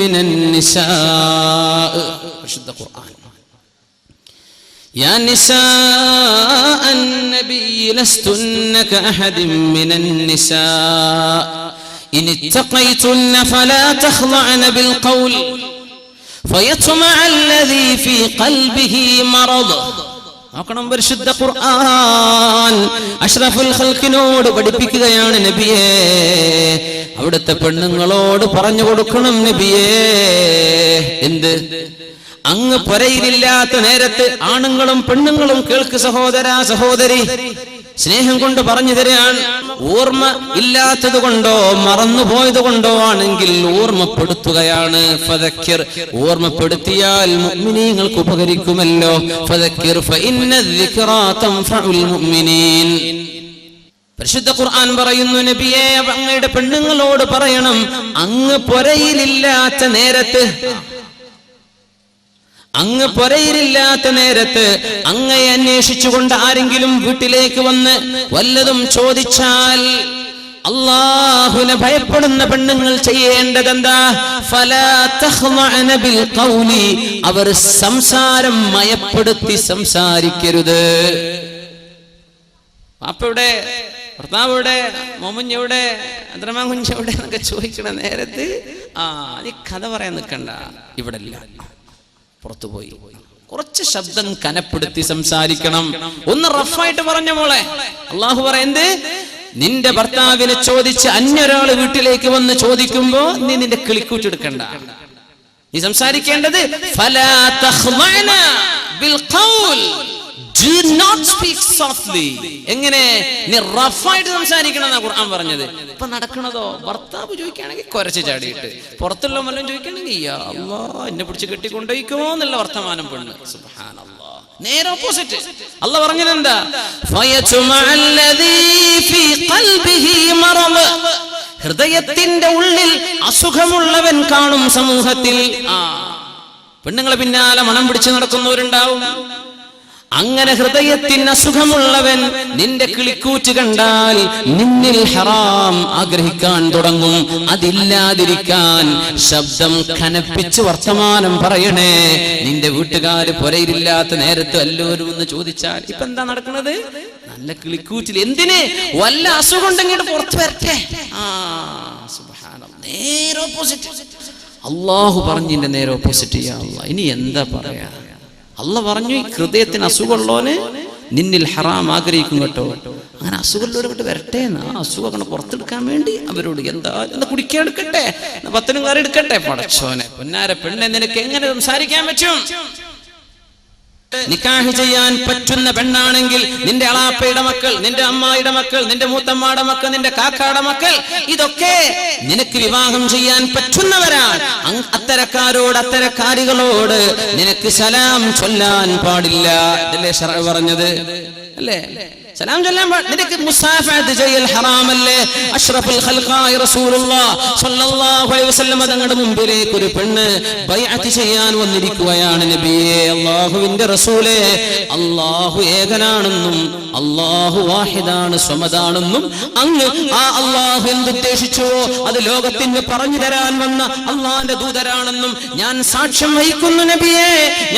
من النساء. പരിശുദ്ധ ഖുർആൻ. يا نساء النبي لستن كأحد من النساء إن اتقيتن فلا تخضعن بالقول فيطمع الذي في قلبه مرض. നോക്കണം, പരിശുദ്ധ ഖുർആൻ അഷ്റഫുൽ ഖൽഖിനോട് പഠിപ്പിക്കുകയാണ് നബിയേ. അവിടുത്തെ പെണ്ണുങ്ങളോട് പറഞ്ഞു കൊടുക്കണം നബിയേ. എന്ത്? അങ്ങ് പുരയിലില്ലാത്ത നേരത്ത് ആണുങ്ങളും പെണ്ണുങ്ങളും കേൾക്ക് സഹോദരാ സഹോദരി, സ്നേഹം കൊണ്ട് പറഞ്ഞു തരാൻ. ഓർമ്മ ഇല്ലാത്തത് കൊണ്ടോ മറന്നുപോയത് കൊണ്ടോ ആണെങ്കിൽ ഓർമ്മപ്പെടുത്തുകയാണ്. ഫദക്കിർ, ഓർമ്മപ്പെടുത്തിയാൽ മുഅ്മിനീങ്ങൾക്ക് ഉപകരിക്കുമല്ലോ. ഫദക്കിർ ഫഇന്ന الذിക്റാ തൻഫഉൽ മുഅ്മിനീൻ. പരിശുദ്ധ ഖുർആൻ പറയുന്നു നബിയെ, അങ്ങയുടെ പെണ്ണുങ്ങളോട് പറയണം, അങ്ങ് പുരയിലില്ലാത്ത നേരത്ത്, അങ്ങ് പുരയിലില്ലാത്ത നേരത്ത് അങ്ങയെ അന്വേഷിച്ചുകൊണ്ട് ആരെങ്കിലും വീട്ടിലേക്ക് വന്ന് വല്ലതും ചോദിച്ചാൽ, അല്ലാഹുവിനെ ഭയപ്പെടുന്ന പെണ്ണുങ്ങൾ ചെയ്യേണ്ടതെന്താ? ഫലാ തഖ്ളഅന ബിൽ ഖൗലി, അവർ സംസാരം മയപ്പെടുത്തി സംസാരിക്കരുത്. അപ്പയുടെ ഭർത്താവ് എവിടെ, മോമൻ എവിടെ, അബ്ദുറഹ്മാൻ കുഞ്ഞ് എവിടെ എന്നൊക്കെ ചോദിക്കണ നേരത്ത് നീ കഥ പറയാൻ നിൽക്കണ്ട, ഇവിടെ ഇല്ല, പുറത്തുപോയി. കുറച്ച് ശബ്ദം കനപ്പെടുത്തി സംസാരിക്കണം. ഒന്ന് റഫായിട്ട് പറഞ്ഞ മോളെ. അള്ളാഹു പറയുന്നത്, നിന്റെ ഭർത്താവിനെ ചോദിച്ച് അന്യൊരാള് വീട്ടിലേക്ക് വന്ന് ചോദിക്കുമ്പോ നീ നിന്റെ കിളിക്കൂറ്റെടുക്കണ്ട. നീ സംസാരിക്കേണ്ടത് ഫലാ തഖ്ളഅന bill ഖൗൽ, do not speak softly. എങ്ങനെ? നീ റഫായിട്ട് സംസാരിക്കണം എന്നാ ഖുർആൻ പറഞ്ഞത്. ഇപ്പൊ നടക്കണതോ, ഭർത്താവ് ചോദിക്കുകയാണെങ്കിൽ കുരച്ച് ചാടിയിട്ട്, പുറത്തുള്ള മല്ലം ചോദിക്കുകയാണെങ്കിൽ യാ അല്ലാഹ് എന്നെ പിടിച്ച് കെട്ടിക്കൊണ്ടേക്കോ എന്നുള്ള വർത്തമാനം പെണ്ണ്. സുബ്ഹാനല്ലാഹ്. നേരെ ഓപ്പോസിറ്റ്. അല്ലാഹ് പറഞ്ഞത് എന്താ? ഫയതുമഅല്ലദീ ഫീ ഖൽബിഹി മറദ്, ഹൃദയത്തിന്റെ ഉള്ളിൽ അസുഖമുള്ളവൻ കാണും സമൂഹത്തിൽ. പെണ്ണുങ്ങളെ പിന്നാലെ മണം പിടിച്ച് നടക്കുന്നവരുണ്ടാവും. അങ്ങനെ ഹൃദയത്തിന് അസുഖമുള്ളവൻ നിന്റെ കിളിക്കൂറ്റ് കണ്ടാൽ നിന്നിൽ ഹറാം ആഗ്രഹിക്കാൻ തുടങ്ങും. അതില്ലാതിരിക്കാൻ ശബ്ദം കനപ്പിച്ച് വർത്തമാനം പറയണേ. നിന്റെ വീട്ടുകാര് പുരയിലില്ലാത്ത നേരത്ത് എല്ലാവരും ഒന്ന് ചോദിച്ചാൽ ഇപ്പൊ എന്താ നടക്കുന്നത്? നല്ല കിളിക്കൂറ്റിൽ എന്തിന്? വല്ല അസുഖം ഉണ്ടെങ്കിൽ പുറത്ത് വരട്ടെ. സുബ്ഹാനല്ലാഹ്. നേരെ ഓപ്പോസിറ്റ്. അള്ളാഹു പറഞ്ഞിന്റെ നേരെ ഓപ്പോസിറ്റ്. ഇനി എന്താ പറയാ? അള്ളാഹ് പറഞ്ഞു, ഹൃദയത്തിന് അസുഖമുള്ളവന് നിന്നിൽ ഹറാം ആഗ്രഹിക്കും കേട്ടോ. അങ്ങനെ അസുഖമുള്ളവരോട്ട് വരട്ടെ എന്ന്. ആ അസുഖം പുറത്തെടുക്കാൻ വേണ്ടി അവരോട് എന്താ കുടിക്കാൻ എടുക്കട്ടെ, 10 കാര്യം എടുക്കട്ടെ. പടച്ചോനെ, പൊന്നാര പെണ്ണെ, നിനക്ക് എങ്ങനെ സംസാരിക്കാൻ പറ്റും? നിക്കാഹ് ചെയ്യാൻ പറ്റുന്ന പെണ്ണാണെങ്കിൽ നിന്റെ അളാപ്പയുടെ മക്കൾ, നിന്റെ അമ്മായിയുടെ മക്കൾ, നിന്റെ മൂത്തമ്മയുടെ മക്കൾ, നിന്റെ കാക്കയുടെ മക്കൾ, ഇതൊക്കെ നിനക്ക് വിവാഹം ചെയ്യാൻ പറ്റുന്നവരാണ്. അത്തരക്കാരോട്, അത്തരക്കാരികളോട് നിനക്ക് സലാം ചൊല്ലാൻ പാടില്ല. ഇതല്ലേ ശറഅ് പറഞ്ഞത്? അല്ലേ? സലാം ചൊല്ലാൻ നിനക്ക് മുസാഫഹത്ത് ചെയ്യൽ ഹറാമല്ലേ? അഷ്റഫുൽ ഖൽഖായ റസൂലുള്ളാഹി സ്വല്ലല്ലാഹു അലൈഹി വസല്ലം തങ്ങളുടെ മുമ്പിലേക്ക് ഒരു പെണ്ണ് ബൈഅത്ത് ചെയ്യാൻ വന്നിരിക്കുകയാണ്. നബിയേ, അല്ലാഹുവിന്റെ റസൂലേ, അല്ലാഹു ഏകനാണെന്നും അല്ലാഹു വാഹിദാണ്, സ്വമദാണെന്നും അങ്ങ് ആ അല്ലാഹു എന്തുദ്ദേശിച്ചുവോ അത് ലോകത്തിന് പറഞ്ഞു തരാൻ വന്ന അല്ലാഹുവിന്റെ ദൂതരാണെന്നും ഞാൻ സാക്ഷ്യം വഹിക്കുന്നു നബിയേ.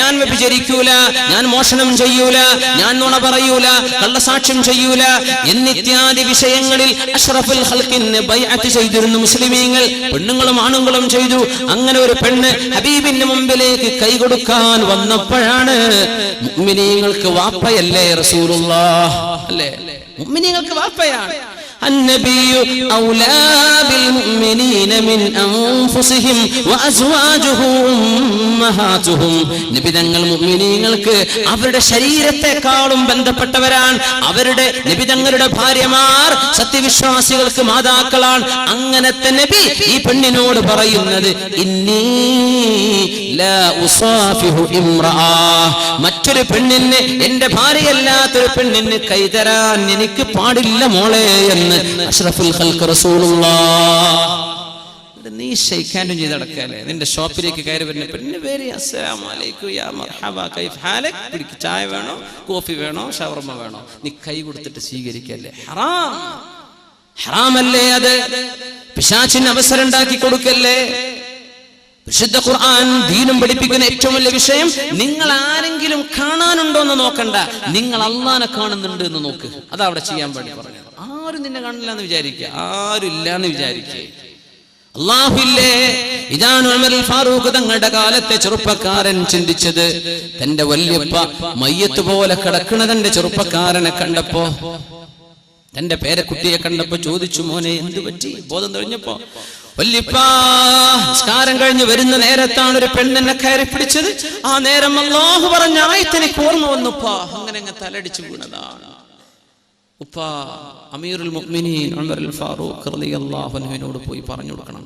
ഞാൻ വ്യഭിചരിക്കൂല, ഞാൻ മോഷണം ചെയ്യൂല, ഞാൻ നുണ പറയൂല, കള്ളസാക്ഷ്യം ചെയ്യൂല എന്നിത്യാദി വിഷയങ്ങളിൽ അഷ്റഫുൽ ഖൽഖിന് ബൈഅത്ത് ചെയ്തിരുന്നു മുസ്ലിമീങ്ങൾ. പെണ്ണുങ്ങളും ആണുങ്ങളും ചെയ്തു. അങ്ങനെ ഒരു പെണ്ണ് ഹബീബിന്റെ മുമ്പിലേക്ക് കൈകൊടുക്കാൻ വന്നപ്പോഴാണ്, മുഅ്മിനീങ്ങൾക്ക് വാപ്പയല്ലേ റസൂലുള്ളാഹ്? അല്ലേ? മുഅ്മിനീങ്ങൾക്ക് വാപ്പയാണ്. النبي أولى بالمؤمنين من أنفسهم وأزواجه أمهاتهم. നബി തങ്ങൾ മുഅ്മിനീങ്ങൾക്ക് അവരുടെ ശരീരത്തെക്കാളും ബന്ധപ്പെട്ടവരാണ്. അവരുടെ നബി തങ്ങളുടെ ഭാര്യമാർ സത്യവിശ്വാസികൾക്ക് മാതാക്കളാണ്. അങ്ങനത്തെ നബി ഈ പെണ്ണിനോട് പറയുന്നത്, ഇന്നി ലാ ഉസാഫിഹു ഇംറഅ, മറ്റൊരു പെണ്ണിന്, എന്റെ ഭാര്യയല്ലാത്തൊരു പെണ്ണിന് കൈതരാൻ എനിക്ക് പാടില്ല മോളെ എന്ന് അഷ്റഫുൽ ഖൽഖ് റസൂലുള്ളാഹ്. നീ ഷെയ്ഖാൻഡും ചെയ്ത് നടക്കല്ലേ? നിന്റെ ഷോപ്പിലേക്ക് കയറി വരുന്ന പെണ്ണിന് പേര് അസ്സലാമു അലൈക്കും, യാ മർഹബ, കൈഫ് ഹാലക്, പിടിക്ക് ചായ വേണോ, കോഫി വേണോ, ഷവർമ വേണോ, നീ കൈ കൊടുത്തിട്ട് സ്വീകരിക്കല്ലേ? ഹറാം, ഹറാമല്ലേ അത്? പിശാചിന് അവസരം ഉണ്ടാക്കി കൊടുക്കല്ലേ? വിശുദ്ധ ഖുർആൻ ദീനും പഠിപ്പിക്കുന്ന ഏറ്റവും വലിയ വിഷയം, നിങ്ങൾ ആരെങ്കിലും കാണാനുണ്ടോ എന്ന് നോക്കണ്ട, നിങ്ങൾ അള്ളാനെ കാണുന്നുണ്ട് എന്ന് നോക്ക്. അതാ അവിടെ ചെയ്യാൻ വേണ്ടി പറഞ്ഞത്. ആരും നിന്നെ കാണില്ല എന്ന് വിചാരിക്കുക, ആരും ഇല്ല എന്ന് വിചാരിക്കുക. അല്ലാഹുവില്ലേ? ഇതാണ് ഉമർ ഫാറൂഖ് തങ്ങളുടെ കാലത്തെ ചെറുപ്പക്കാരൻ ചിന്തിച്ചത്. തന്റെ വല്യപ്പ മയ്യത്ത് പോലെ കിടക്കണ തന്റെ ചെറുപ്പക്കാരനെ കണ്ടപ്പോ, തന്റെ പേരക്കുട്ടിയെ കണ്ടപ്പോ ചോദിച്ചു, മോനെ എന്ത് പറ്റി? ബോധം തെളിഞ്ഞപ്പോ, വല്യപ്പാ, നിസ്കാരം കഴിഞ്ഞ് വരുന്ന നേരത്താണ് ഒരു പെണ്ണെന്നെ കയറി പിടിച്ചത്. ആ നേരം അല്ലാഹു പറഞ്ഞ ആയത്ത് എനിക്ക് ഓർമ്മ വന്നുപ്പാ. അങ്ങനെ തലടിച്ചു വീണതാണ്. ഉപ്പാ, അമീറുൽ മുഅ്മിനീൻ ഉമർ ഫാറൂഖ് റളിയല്ലാഹു അൻഹുവിനോട് പോയി പറഞ്ഞു കൊടുക്കണം.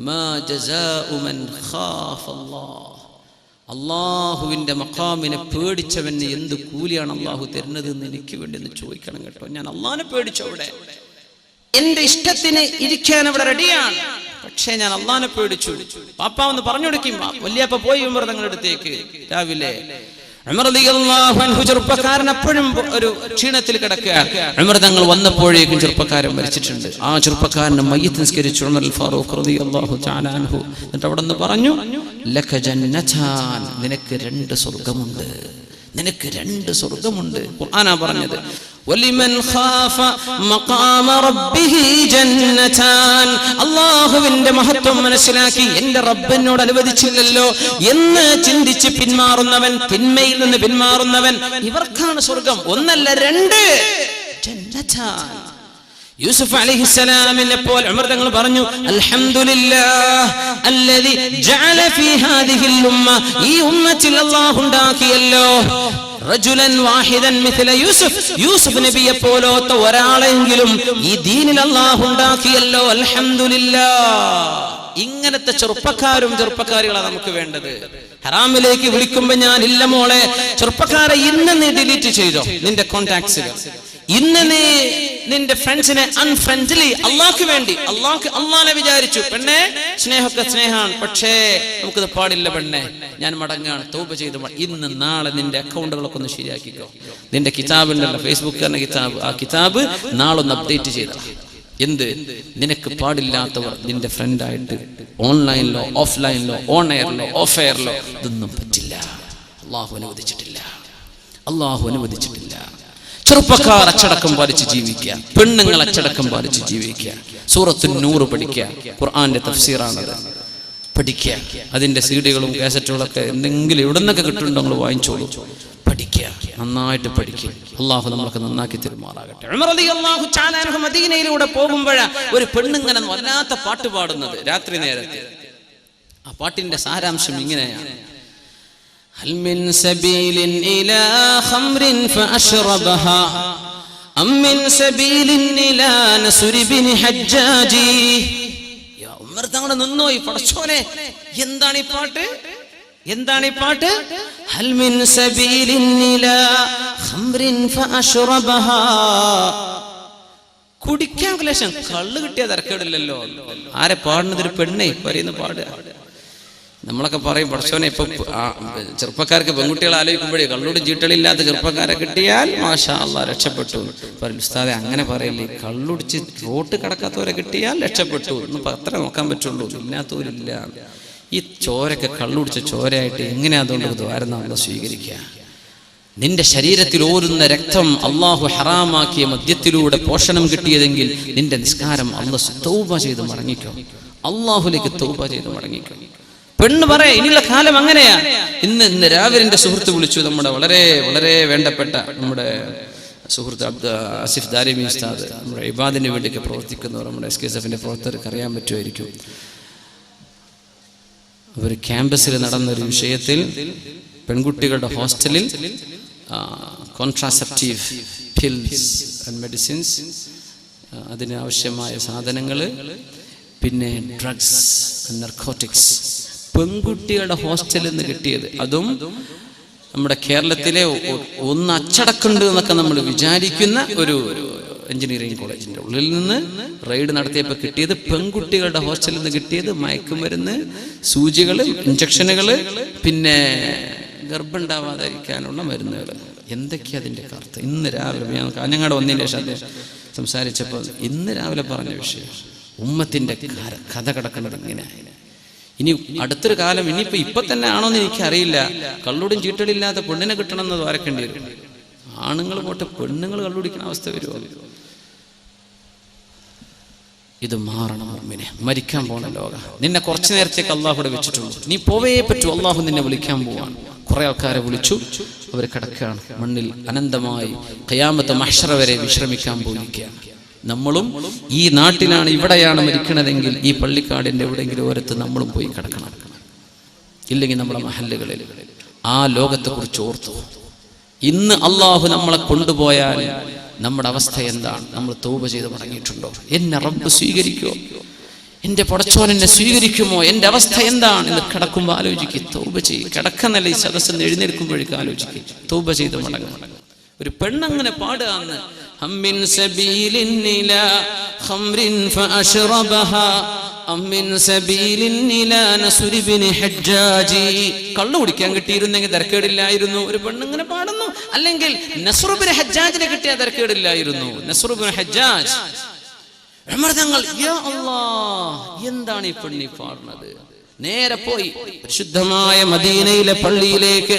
മാ ജസാഉ മൻ ഖാഫ അല്ലാഹ്, അള്ളാഹുവിന്റെ മഖാമിനെ പേടിച്ചവന് എന്ത് കൂലിയാണ് അള്ളാഹു തരുന്നത് എന്ന് എനിക്ക് വേണ്ടി ഒന്ന് ചോദിക്കണം കേട്ടോ. ഞാൻ അള്ളാഹിനെ പേടിച്ചവിടെ, എന്റെ ഇഷ്ടത്തിന് ഇരിക്കാൻ അവിടെ റെഡിയാണ്, പക്ഷേ ഞാൻ അള്ളാഹിനെ പേടിച്ചു. പാപ്പ ഒന്ന് പറഞ്ഞു കൊടുക്കും. വല്യപ്പ പോയി ഉമർ തങ്ങളുടെ അടുത്തേക്ക് രാവിലെ. ഉമർ റളിയല്ലാഹു അൻഹു ചെറുപ്പക്കാരൻ അപ്പോഴും ഒരു ക്ഷീണത്തിൽ കിടക്കുകയാണ്. ഉമർ തങ്ങൾ വന്നപ്പോഴേക്കും ചെറുപ്പക്കാരൻ മരിച്ചിട്ടുണ്ട്. ആ ചെറുപ്പക്കാരനെ മയ്യിത്ത് നിസ്കരിച്ചു ഉമർ ഫാറൂഖ് റളിയല്ലാഹു തആല അൻഹു. എന്നിട്ട് അവിടെ നിന്ന് പറഞ്ഞു, ലക ജന്നതാൻ, നിനക്ക് 2 സ്വർഗ്ഗമുണ്ട്, നിനക്ക് 2 സ്വർഗ്ഗമുണ്ട്. ഖുർആനാ പറഞ്ഞത്. വലിമൻ ഖാഫ മഖാമ റബ്ബിഹി ജന്നതാൻ. അല്ലാഹുവിന്റെ മഹത്വം മനസ്സിലാക്കി എന്റെ റബ്ബ് എന്നോട് അനുവദിച്ചില്ലല്ലോ എന്ന് ചിന്തിച്ച് പിന്മാറുന്നവൻ, തിന്മയിൽ നിന്ന് പിന്മാറുന്നവൻ, ഇവർക്കാണ് സ്വർഗം. ഒന്നല്ല, രണ്ട്. ജന്നതാൻ. യൂസുഫ് അലൈഹിസ്സലാമിനെ പോലെ ഉമർ തങ്ങൾ പറഞ്ഞു, അൽഹംദുലില്ലാഹ് അല്ലദി ജഅല ഫീ ഹാദിഹിൽ ഉമ്മ, ഈ ഉമ്മത്തിൽ അല്ലാഹു ഉണ്ടാക്കിയല്ലോ റജുലൻ വാഹിദൻ മിഥല യൂസുഫ്, യൂസുഫ് നബിയെ പോലത്തെ ഒരാളെങ്കിലും ഈ ദീനിൽ അല്ലാഹു ഉണ്ടാക്കിയല്ലോ. അൽഹംദുലില്ലാഹ്. ഇങ്ങനത്തെ ചെറുപ്പക്കാരികളാണ് നമുക്ക് വേണ്ടത്. ഹറാമിലേക്ക് വിളിക്കുമ്പോ ഞാൻ ഇല്ല മോളെ, ചെറുപ്പക്കാരെ ഇന്ന് നീ ഡിലീറ്റ് ചെയ്തോ നിന്റെ കോണ്ടാക്ട്സുകൾ, ഇന്ന് നീ നിന്റെ ഫ്രണ്ട്സിനെ അൺഫ്രണ്ട്ലി, അള്ളാഹ്ക്ക് വേണ്ടി. അള്ളാഹിനെ വിചാരിച്ചു. പെണ്ണെ, സ്നേഹമൊക്കെ സ്നേഹമാണ്, പക്ഷേ നമുക്കിത് പാടില്ല പെണ്ണെ, ഞാൻ മടങ്ങാണ്, തൗബ ചെയ്ത് ഇന്ന് നാളെ നിന്റെ അക്കൗണ്ടുകളൊക്കെ ഒന്ന് ശരിയാക്കിക്കോ. നിന്റെ കിതാബുണ്ടല്ലോ, ഫേസ്ബുക്ക് കിതാബ്, ആ കിതാബ് നാളൊന്ന് അപ്ഡേറ്റ് ചെയ്ത. എന്ത്? നിനക്ക് പാടില്ലാത്തവർ നിന്റെ ഫ്രണ്ടായിട്ട് ഓൺലൈനിലോ ഓഫ്ലൈനിലോ ഓൺ എയറിലോ ഓഫ് എയറിലോ ഇതൊന്നും പറ്റില്ല. അള്ളാഹു അനുവദിച്ചിട്ടില്ല. ചെറുപ്പക്കാർ അച്ചടക്കം പാലിച്ച് ജീവിക്കുക, പെണ്ണുങ്ങൾ അച്ചടക്കം പാലിച്ച് ജീവിക്കുക. സൂറത്തുൻ നൂർ പഠിക്കുക, ഖുർആന്റെ തഫ്സീറാണത്, പഠിക്കുക. അതിന്റെ സീഡികളും കാസറ്റുകളൊക്കെ എന്തെങ്കിലും എവിടെ നിന്നൊക്കെ കിട്ടുന്നുണ്ടോ നിങ്ങൾ വാങ്ങിച്ചോളൂ, പഠിക്കുക, നന്നായിട്ട് പഠിക്കുക. അള്ളാഹു നമ്മളൊക്കെ നന്നാക്കി തെരുമാറാകട്ടെ. ഉമർ റളിയല്ലാഹു തആല അൻഹു മദീനയിലൂടെ പോകുമ്പോഴാ ഒരു പെണ്ണുങ്ങനെ വല്ലാത്ത പാട്ട് പാടുന്നത് രാത്രി നേരത്തെ. ആ പാട്ടിന്റെ സാരാംശം ഇങ്ങനെയാണ്: ഹൽ മിൻ സബീലിൻ ഇലാ ഖംറിൻ ഫഅശ്റബഹാ അം മിൻ സബീലിൻ ഇലാ നസ്രി ബിൻ ഹജ്ജാജി. യാ ഉമർ തങ്ങൾ നിന്നോയി, പടച്ചോനെ എന്താണ് ഈ പാട്ട്, എന്താണ് ഈ പാട്ട്? ഹൽ മിൻ സബീലിൻ ഇലാ ഖംറിൻ ഫഅശ്റബഹാ. കുടിക്കാൻ ക്ലേശം, കള്ള് കിട്ടിയ തരക്കേടില്ലല്ലോ. ആരെ പാടുന്നത്? ഒരു പെണ്ണെ പറയുന്ന പാടുക. നമ്മളൊക്കെ പറയും പടച്ചോനെ, ഇപ്പൊ ചെറുപ്പക്കാർക്ക് പെൺകുട്ടികളെ ആലോചിക്കുമ്പോഴേ കള്ളോട് ചീട്ടളില്ലാത്ത ചെറുപ്പക്കാരെ കിട്ടിയാൽ മാഷാ അല്ലാഹ് രക്ഷപ്പെട്ടു. ഉസ്താദെ അങ്ങനെ പറയില്ലേ, കള്ളുടിച്ച് റോട്ട് കടക്കാത്തവരെ കിട്ടിയാൽ രക്ഷപ്പെട്ടു എന്ന് അത്ര നോക്കാൻ പറ്റുള്ളൂ, ഇല്ലാത്തവരില്ല. ഈ ചോരൊക്കെ കള്ളുടിച്ച ചോരയായിട്ട് എങ്ങനെ അതുകൊണ്ട് ദ്വാരം അല്ലാഹ് സ്വീകരിക്കുക? നിന്റെ ശരീരത്തിൽ ഓരുന്ന രക്തം അള്ളാഹു ഹറാമാക്കിയ മദ്യത്തിലൂടെ പോഷണം കിട്ടിയതെങ്കിൽ നിന്റെ നിസ്കാരം അല്ലാഹ് തൗബ ചെയ്ത് മടങ്ങിക്കോ, അള്ളാഹുലേക്ക് തൗബ ചെയ്ത് മടങ്ങിക്കോ. പെണ്ണ് പറയാ ഇനിയുള്ള കാലം അങ്ങനെയാ. ഇന്ന് രാവിലെ എന്റെ സുഹൃത്ത് വിളിച്ചു, നമ്മുടെ വളരെ വളരെ വേണ്ടപ്പെട്ട നമ്മുടെ സുഹൃത്ത് ആസിഫ് ദാരിമി ഉസ്താദ്, നമ്മുടെ ഇബാദിന് വേണ്ടിയൊക്കെ പ്രവർത്തിക്കുന്നവർ, നമ്മുടെ SKSFന്റെ പ്രവർത്തകർക്ക് അറിയാൻ പറ്റുമായിരിക്കും. ഒരു ക്യാമ്പസിൽ നടന്നൊരു വിഷയത്തിൽ പെൺകുട്ടികളുടെ ഹോസ്റ്റലിൽ കോൺട്രാസെപ്റ്റീവ് പിൽസ് ആൻഡ് മെഡിസിൻസ്, അതിന് ആവശ്യമായ സാധനങ്ങൾ, പിന്നെ ഡ്രഗ്സ് ആൻഡ് നർക്കോട്ടിക്സ് പെൺകുട്ടികളുടെ ഹോസ്റ്റലിൽ നിന്ന് കിട്ടിയത്. അതും നമ്മുടെ കേരളത്തിലെ ഒന്ന് അച്ചടക്കമുണ്ട് എന്നൊക്കെ നമ്മൾ വിചാരിക്കുന്ന ഒരു എഞ്ചിനീയറിംഗ് കോളേജിന്റെ ഉള്ളിൽ നിന്ന് റെയ്ഡ് നടത്തിയപ്പോൾ കിട്ടിയത്, പെൺകുട്ടികളുടെ ഹോസ്റ്റലിൽ നിന്ന് കിട്ടിയത് മയക്കുമരുന്ന്, സൂചികള്, ഇഞ്ചക്ഷനുകള്, പിന്നെ ഗർഭമുണ്ടാവാതിരിക്കാനുള്ള മരുന്നുകൾ. എന്തൊക്കെയാ അതിന്റെ കറുത്ത്? ഇന്ന് രാവിലെ ഞാൻ കാഞ്ഞങ്ങാട് വന്നതിന് ശേഷം അദ്ദേഹം സംസാരിച്ചപ്പോൾ ഇന്ന് രാവിലെ പറഞ്ഞ വിഷയം, ഉമ്മത്തിന്റെ കഥ കിടക്കുന്നത് ഇങ്ങനെ. ഇനി അടുത്തൊരു കാലം, ഇപ്പൊ തന്നെ ആണോന്ന് എനിക്കറിയില്ല, കള്ളൂടും ചീട്ടലില്ലാത്ത പെണ്ണിനെ കിട്ടണം എന്ന് വരക്കേണ്ടി വരും. ആണുങ്ങൾ പോട്ടെ, പെണ്ണുങ്ങൾ കള്ളുടിക്കുന്ന അവസ്ഥ വരുമോ? ഇത് മാറണം. മുഅ്മിനെ, മരിക്കാൻ പോണ ലോക, നിന്നെ കുറച്ചു നേരത്തേക്ക് അള്ളാഹുടെ വെച്ചിട്ടുള്ളൂ, നീ പോവേ പറ്റൂ. അള്ളാഹു നിന്നെ വിളിക്കാൻ പോവാണ്. കുറെ ആൾക്കാരെ വിളിച്ചു, അവർ കിടക്കുകയാണ് മണ്ണിൽ അനന്തമായി, ഖിയാമത്ത് മഹ്ശറ വരെ വിശ്രമിക്കാൻ പോയിരിക്കുകയാണ്. നമ്മളും ഈ നാട്ടിലാണ്, ഇവിടെയാണ് മരിക്കണതെങ്കിൽ ഈ പള്ളിക്കാടിന്റെ എവിടെയെങ്കിലും ഓരത്ത് നമ്മളും പോയി കിടക്കണം. ഇല്ലെങ്കിൽ നമ്മളെ മഹല്ലുകളിൽ ആ ലോകത്തെ കുറിച്ച് ഓർത്തു. ഇന്ന് അള്ളാഹു നമ്മളെ കൊണ്ടുപോയാൽ നമ്മുടെ അവസ്ഥ എന്താണ്? നമ്മൾ തൗബ ചെയ്ത് മടങ്ങിയിട്ടുണ്ടോ? എന്നെ റബ്ബ് സ്വീകരിക്കുമോ? എന്റെ പടച്ചോൻ എന്നെ സ്വീകരിക്കുമോ? എന്റെ അവസ്ഥ എന്താണ് എന്ന് കിടക്കുമ്പോൾ ആലോചിക്കുക. തൗബ ചെയ്യും. കിടക്കുന്നല്ല, ഈ സദസ്സിൽ നിന്ന് എഴുന്നേൽക്കുമ്പോഴേക്കും ആലോചിക്കുക. തൗബ ചെയ്ത് മടങ്ങും. ഒരു പെണ്ണങ്ങനെ പാടുകയെന്ന്, അമ്മിൻ സബീലിൻ ഇലാ ഖംറിൻ ഫഅശ്റബഹാ അമ്മിൻ സബീലിൻ ഇലാ നസ്രി ബിൻ ഹജ്ജാജി. കള്ളു കുടിക്കാൻ കിട്ടിയിരുന്നെങ്കിൽ തരക്കേടില്ലായിരുന്നു. ഒരു പെണ്ണിങ്ങനെ പാടുന്നു. അല്ലെങ്കിൽ നസ്ർ ബിൻ ഹജ്ജാജിനെ കിട്ടിയാൽ തരക്കേടില്ലായിരുന്നു. നസ്ർ ബിൻ ഹജ്ജാജ്. ഉമർ തങ്ങൾ, യാ അല്ലാഹ്, എന്താണ് ഈ പെണ്ണി പാടുന്നത്? നേരെ പോയി പരിശുദ്ധമായ മദീനയിലെ പള്ളിയിലേക്ക്,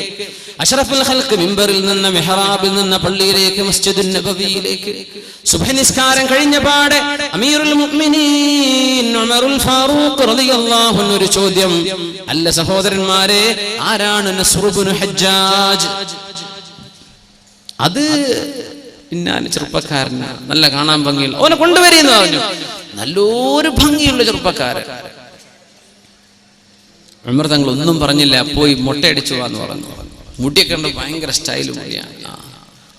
അഷ്റഫുൽ ഖൽഖ് മിമ്പറിൽ നിന്ന് മെഹ്റാബിൽ നിന്ന് പള്ളിയിലേക്ക്, മസ്ജിദുൻ നബവിയിലേക്ക്. സുബ്ഹി നിസ്കാരം കഴിഞ്ഞ പാടെ അമീറുൽ മുഅ്മിനീൻ ഉമറുൽ ഫാറൂഖ് റളിയല്ലാഹു അൻഹു ഒരു ചോദ്യം. അല്ല സഹോദരന്മാരെ, ആരാണ് നസ്ർ ഇബ്നു ഹജ്ജാജ്? അത് ഇന്നാണ് ചെറുപ്പക്കാരനാണ്, നല്ല കാണാൻ ഭംഗിയുള്ള, ഓനെ കൊണ്ടുവരെന്ന് പറഞ്ഞു. നല്ലൊരു ഭംഗിയുള്ള ചെറുപ്പക്കാരൻ. ഉമർ തങ്ങൾ ഒന്നും പറഞ്ഞില്ല, പോയി മുട്ടയടിച്ചു എന്ന് പറഞ്ഞു. മുടിയൊക്കെ ഉണ്ട്, ഭയങ്കര സ്റ്റൈല് മുടിയാണ്.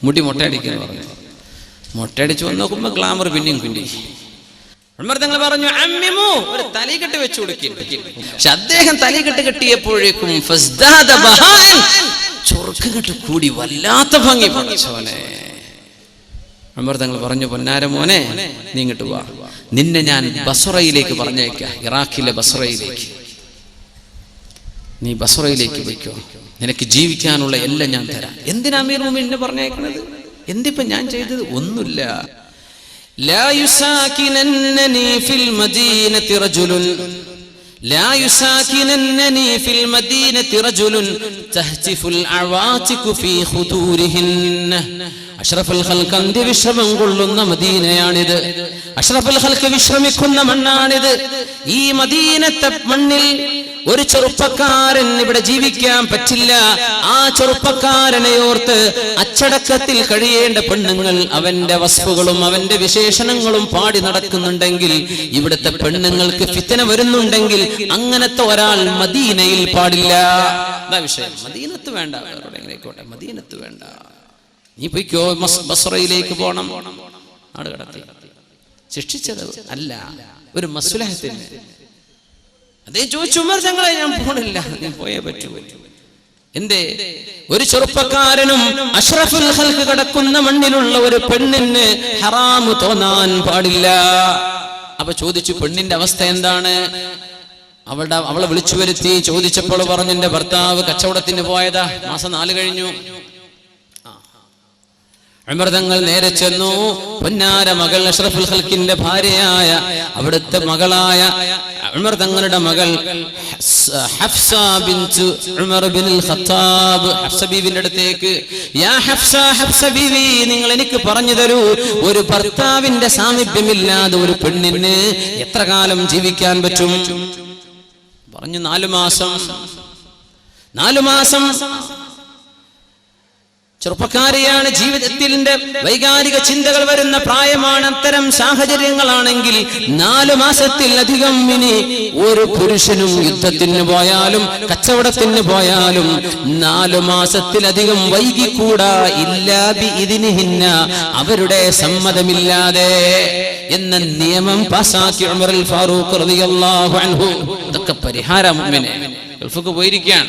മുടി മുട്ടയടിക്കുന്നു പറഞ്ഞു. മുട്ടയടിച്ചു വന്ന് നോക്കുമ്പോ ഗ്ലാമർ പിന്നെയും കുഞ്ഞി. ഉമർ തങ്ങൾ പറഞ്ഞു, അമ്മിമു, ഒരു തലക്കെട്ട് വെച്ചു കൊടുക്കും. പക്ഷെ അദ്ദേഹം തലക്കെട്ട് കെട്ടിയപ്പോഴേക്കും ചൊറുക്കുകെട്ട് കൂടി, വല്ലാത്ത ഭംഗി. പഠിച്ചോനെ ഉമർ തങ്ങൾ പറഞ്ഞു, പൊന്നാര മോനെ, നീ ഇങ്ങോട്ട് വാ, നിന്നെ ഞാൻ ബസ്രയിലേക്ക് പറഞ്ഞേക്കാം, ഇറാഖിലെ ബസ്രയിലേക്ക്. നീ ബസ്രയിലേക്ക് പോയിക്കോ, നിനക്ക് ജീവിക്കാനുള്ള എല്ലാം ഞാൻ തരാം. എന്തിനാ അമീർ മുഅ്മിനീനെ പറഞ്ഞേക്കണത്? എന്തിപ്പോ ഞാൻ ചെയ്തത്? ഒന്നുമില്ല. ലാ യുസാകിനന്നനി ഫിൽ മദീനതി റജുലുൻ لا يساكننني في المدينة رجل تهتف العواتق في خطورهن. അഷ്റഫുൽ ഖൽഖ് അന്ത്യവിശ്രമം കൊള്ളുന്ന മദീനയാണിത്. അഷ്റഫുൽ ഖൽഖ് വിശ്രമിക്കുന്ന മണ്ണാണിത്. ഈ മദീനത്തെ മണ്ണിൽ ഒരു ചെറുപ്പക്കാരൻ ഇവിടെ ജീവിക്കാൻ പറ്റില്ല. ആ ചെറുപ്പക്കാരനെ ഓർത്ത് അച്ചടക്കത്തിൽ കഴിയേണ്ട പെണ്ണുങ്ങൾ അവന്റെ വസ്തുക്കളും അവന്റെ വിശേഷണങ്ങളും പാടി നടക്കുന്നുണ്ടെങ്കിൽ, ഇവിടുത്തെ പെണ്ണുങ്ങൾക്ക് ഫിത്ന വരുന്നുണ്ടെങ്കിൽ, അങ്ങനത്തെ ഒരാൾ മദീനയിൽ പാടില്ല. അതാ വിഷയം. മദീനത്ത് വേണ്ട, എങ്ങനെയായിക്കോട്ടെ, മദീനത്ത് വേണ്ട. നീ പോയിക്കോ, ബസ്രയിലേക്ക് പോണം. നാട് കടത്തി ശിക്ഷിച്ചത് അല്ല, ഒരു മസ്ലഹത്തിന്. അതേ ചോദിച്ചു ഉമർ തങ്ങളെ, ഞാൻ പോണില്ല, നീ പോയേ പറ്റൂ. എന്തേ? ഒരു ചെറുപ്പക്കാരനും അഷ്റഫുൽ ഖൽഖ് കിടക്കുന്ന മണ്ണിലുള്ള ഒരു പെണ്ണിന് ഹറാമ് തോന്നാൻ പാടില്ല. അപ്പൊ ചോദിച്ചു, പെണ്ണിന്റെ അവസ്ഥ എന്താണ്? അവളെ വിളിച്ചു വരുത്തി ചോദിച്ചപ്പോൾ പറഞ്ഞു, എന്റെ ഭർത്താവ് കച്ചവടത്തിന് പോയതാ, മാസം 4 കഴിഞ്ഞു. ഉമർ തങ്ങൾ നേരെ ചെന്നു. പൊന്നാര മകൾ അഷ്റഫുൽ ഖൽഖിന്റെ ഭാര്യയായ, അവിടുത്തെ മകളായ ഉമർ തങ്ങളുടെ മകൾ ഹഫ്സ ബിൻത് ഉമർ ബിനുൽ ഖത്താബ്, ഹഫ്സ ബീവിന്റെ അടുത്തേക്ക്, യാ ഹഫ്സ, ഹഫ്സ ബീവി, നിങ്ങൾ എനിക്ക് പറഞ്ഞു തരൂ, ഒരു ഭർത്താവിന്റെ സാമീപ്യമില്ലാതെ ഒരു പെണ്ണിന് എത്ര കാലം ജീവിക്കാൻ പറ്റും? പറഞ്ഞു, 4 മാസം. 4 മാസം. ചെറുപ്പക്കാരിയാണ്, ജീവിതത്തിന്റെ വൈകാരിക ചിന്തകൾ വരുന്ന പ്രായമാണ്. അത്തരം സാഹചര്യങ്ങളാണെങ്കിൽ 4 മാസത്തിലധികം ഇനി ഒരു പുരുഷനും യുദ്ധത്തിന് പോയാലും കച്ചവടത്തിന് പോയാലും 4 മാസത്തിലധികം വൈകിക്കൂടാ. ഇല്ലാ ബിഇദ്നിഹിന്ന, അവരുടെ സമ്മതമില്ലാതെ എന്ന നിയമം പാസാക്കി ഉമറുൽ ഫാറൂഖ് റളിയല്ലാഹു അൻഹു. ഇതൊക്കെ പരിഹാരം. മുഅ്മിനെ ഗൾഫിക്ക് പോയിരിക്കുകയാണ്,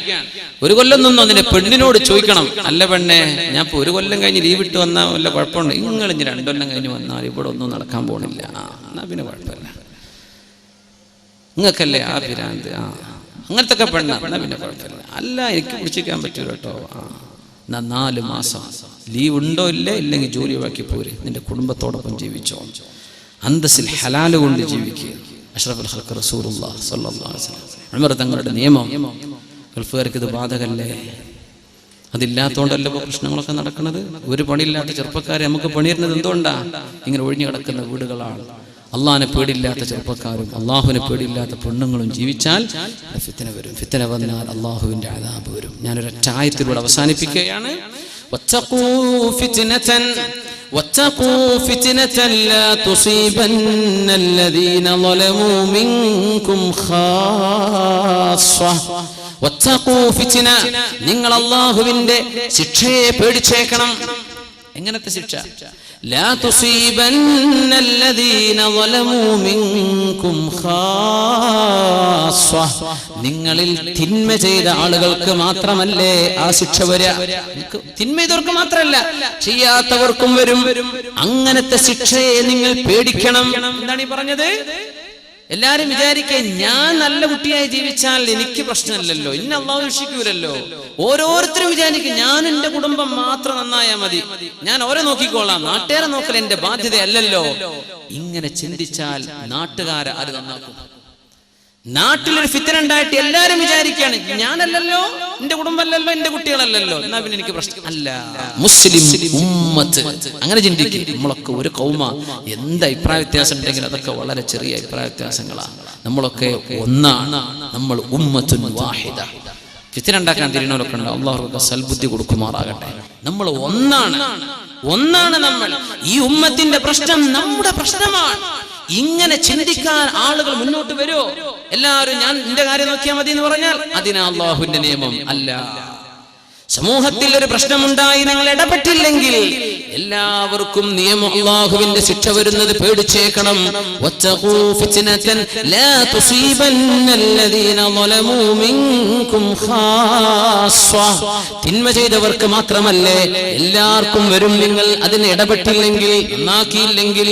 1 കൊല്ലം നിന്നോ, നിന്റെ പെണ്ണിനോട് ചോദിക്കണം, അല്ല പെണ്ണെ, ഞാൻ ഇപ്പൊ 1 കൊല്ലം കഴിഞ്ഞ് ലീവ് ഇട്ട് വന്നാൽ വല്ല കുഴപ്പമുണ്ട്? നിങ്ങൾ ഇനി 2 കൊല്ലം കഴിഞ്ഞ് വന്നാൽ ഇവിടെ ഒന്നും നടക്കാൻ പോണില്ല, എന്നാ പിന്നെ കുഴപ്പമില്ല. നിങ്ങൾക്കല്ലേ ആ പിരാന്ത്, അങ്ങനത്തെ ഒക്കെ പെണ്ണ, എന്നാ പിന്നെ കുഴപ്പമില്ല. അല്ല, എനിക്ക് പിടിച്ചിരിക്കാൻ പറ്റൂല കേട്ടോ. 4 മാസം ലീവ് ഉണ്ടോ ഇല്ലേ, ഇല്ലെങ്കിൽ ജോലി ഒഴിവാക്കി പോര്, നിന്റെ കുടുംബത്തോടൊപ്പം ജീവിച്ചോ, അന്തസ്സിൽ ഹലാല് കൊണ്ട് ജീവിക്കുക. അഷ്റഫുൽ ഖൽഖ് റസൂലുള്ളാഹി സ്വല്ലല്ലാഹു അലൈഹി വസല്ലം ഉമർ തങ്ങളുടെ നിയമം. ഗൾഫുകാർക്ക് ഇത് ബാധകല്ലേ? അതില്ലാത്തതുകൊണ്ടല്ലേ ഇപ്പോൾ പ്രശ്നങ്ങളൊക്കെ നടക്കുന്നത്? ഒരു പണിയില്ലാത്ത ചെറുപ്പക്കാരെ നമുക്ക് പണിയിരുന്നത് എന്തുകൊണ്ടാ? ഇങ്ങനെ ഒഴിഞ്ഞു കിടക്കുന്ന വീടുകളാണ്. അള്ളാഹിനെ പേടിയില്ലാത്ത ചെറുപ്പക്കാരും അള്ളാഹുവിനെ പേടിയില്ലാത്ത പെണ്ണുങ്ങളും ജീവിച്ചാൽ ഫിത്ന വരും. ഫിത്ന വന്നാൽ അള്ളാഹുവിന്റെ അദാബ് വരും. ഞാനൊരൊറ്റ ആയത്തിലൂടെ അവസാനിപ്പിക്കുകയാണ്. واتقوا فتنة لا تصيبن الذين ظلموا منكم خاصة. واتقوا فتنة, നിങ്ങൾ അല്ലാഹുവിന്റെ ശിക്ഷയെ പേടിച്ചേക്കണം. എങ്ങനത്തെ ശിക്ഷ? لا تصيبن الذين ظلموا منكم خاصة, നിങ്ങളിൽ തിന്മ ചെയ്ത ആളുകൾക്ക് മാത്രമല്ലേ ആ ശിക്ഷ വരിക? തിന്മ ചെയ്തവർക്ക് മാത്രമല്ല, ചെയ്യാത്തവർക്കും വരും. അങ്ങനത്തെ ശിക്ഷയെ നിങ്ങൾ പേടിക്കണം. എന്താണ് ഈ പറഞ്ഞത്? എല്ലാരും വിചാരിക്കുക, ഞാൻ നല്ല കുട്ടിയായി ജീവിച്ചാൽ എനിക്ക് പ്രശ്നമില്ലല്ലോ, ഇന്ന അള്ളാഹു രക്ഷിക്കൂലല്ലോ. ഓരോരുത്തരും വിചാരിക്കും, ഞാൻ എന്റെ കുടുംബം മാത്രം നന്നായാൽ മതി, ഞാൻ ഓരോ നോക്കിക്കോളാം, നാട്ടുകാരെ നോക്കൽ എന്റെ ബാധ്യതയല്ലല്ലോ. ഇങ്ങനെ ചിന്തിച്ചാൽ നാട്ടുകാരെ ആര് നന്നാക്കും? നാട്ടിലൊരു ഫിത്ന ഉണ്ടായിട്ട് എല്ലാരും വിചാരിക്കുകയാണ് ഞാനല്ലല്ലോ, എന്റെ കുടുംബമല്ലല്ലോ, എന്റെ കുട്ടികളല്ലല്ലോ, എന്നാ പിന്നെ എനിക്ക് പ്രശ്നം അല്ല. മുസ്ലിം ഉമ്മത്ത് അങ്ങനെ ചിന്തിക്കും. നമ്മളൊക്കെ ഒരു കൗമ, എന്ത് അഭിപ്രായ വ്യത്യാസം ഉണ്ടെങ്കിൽ അതൊക്കെ വളരെ ചെറിയ അഭിപ്രായ വ്യത്യാസങ്ങളാണ്. നമ്മളൊക്കെ ഒന്നാണ്. നമ്മൾ ഉമ്മത്തുൻ വാഹിദ. ഫിത്ന ഉണ്ടാക്കാൻ തിരിഞ്ഞവരൊക്കെ ഉണ്ട്. അല്ലാഹു സൽബുദ്ധി കൊടുക്കുമാറാകട്ടെ. നമ്മൾ ഒന്നാണ് നമ്മൾ. ഈ ഉമ്മത്തിന്റെ പ്രശ്നം നമ്മുടെ പ്രശ്നമാണ്. ഇങ്ങനെ ചിന്തിക്കാൻ ആളുകൾ മുന്നോട്ട് വരുമോ? എല്ലാവരും ഞാൻ എന്റെ കാര്യം നോക്കിയാൽ മതി എന്ന് പറഞ്ഞാൽ അതിനാ അല്ലാഹുവിന്റെ നിയമം അല്ല. സമൂഹത്തിൽ ഒരു പ്രശ്നമുണ്ടായി നിങ്ങൾ ഇടപെട്ടില്ലെങ്കിൽ എല്ലാവർക്കും നിയമം അല്ലാഹുവിന്റെ ശിക്ഷ വരുന്നത് പേടിച്ചേക്കണം. വത്തഖൂ ഫിത്നതൻ ലാ തുസീബന്നല്ലദീന ളലമൂ മിൻകും ഖാസ്സ. തിന്മ ചെയ്തവർക്ക് മാത്രമല്ലേ, എല്ലാവർക്കും വരും. നിങ്ങൾ അതിന് ഇടപെട്ടില്ലെങ്കിൽ, നന്നാക്കിയില്ലെങ്കിൽ,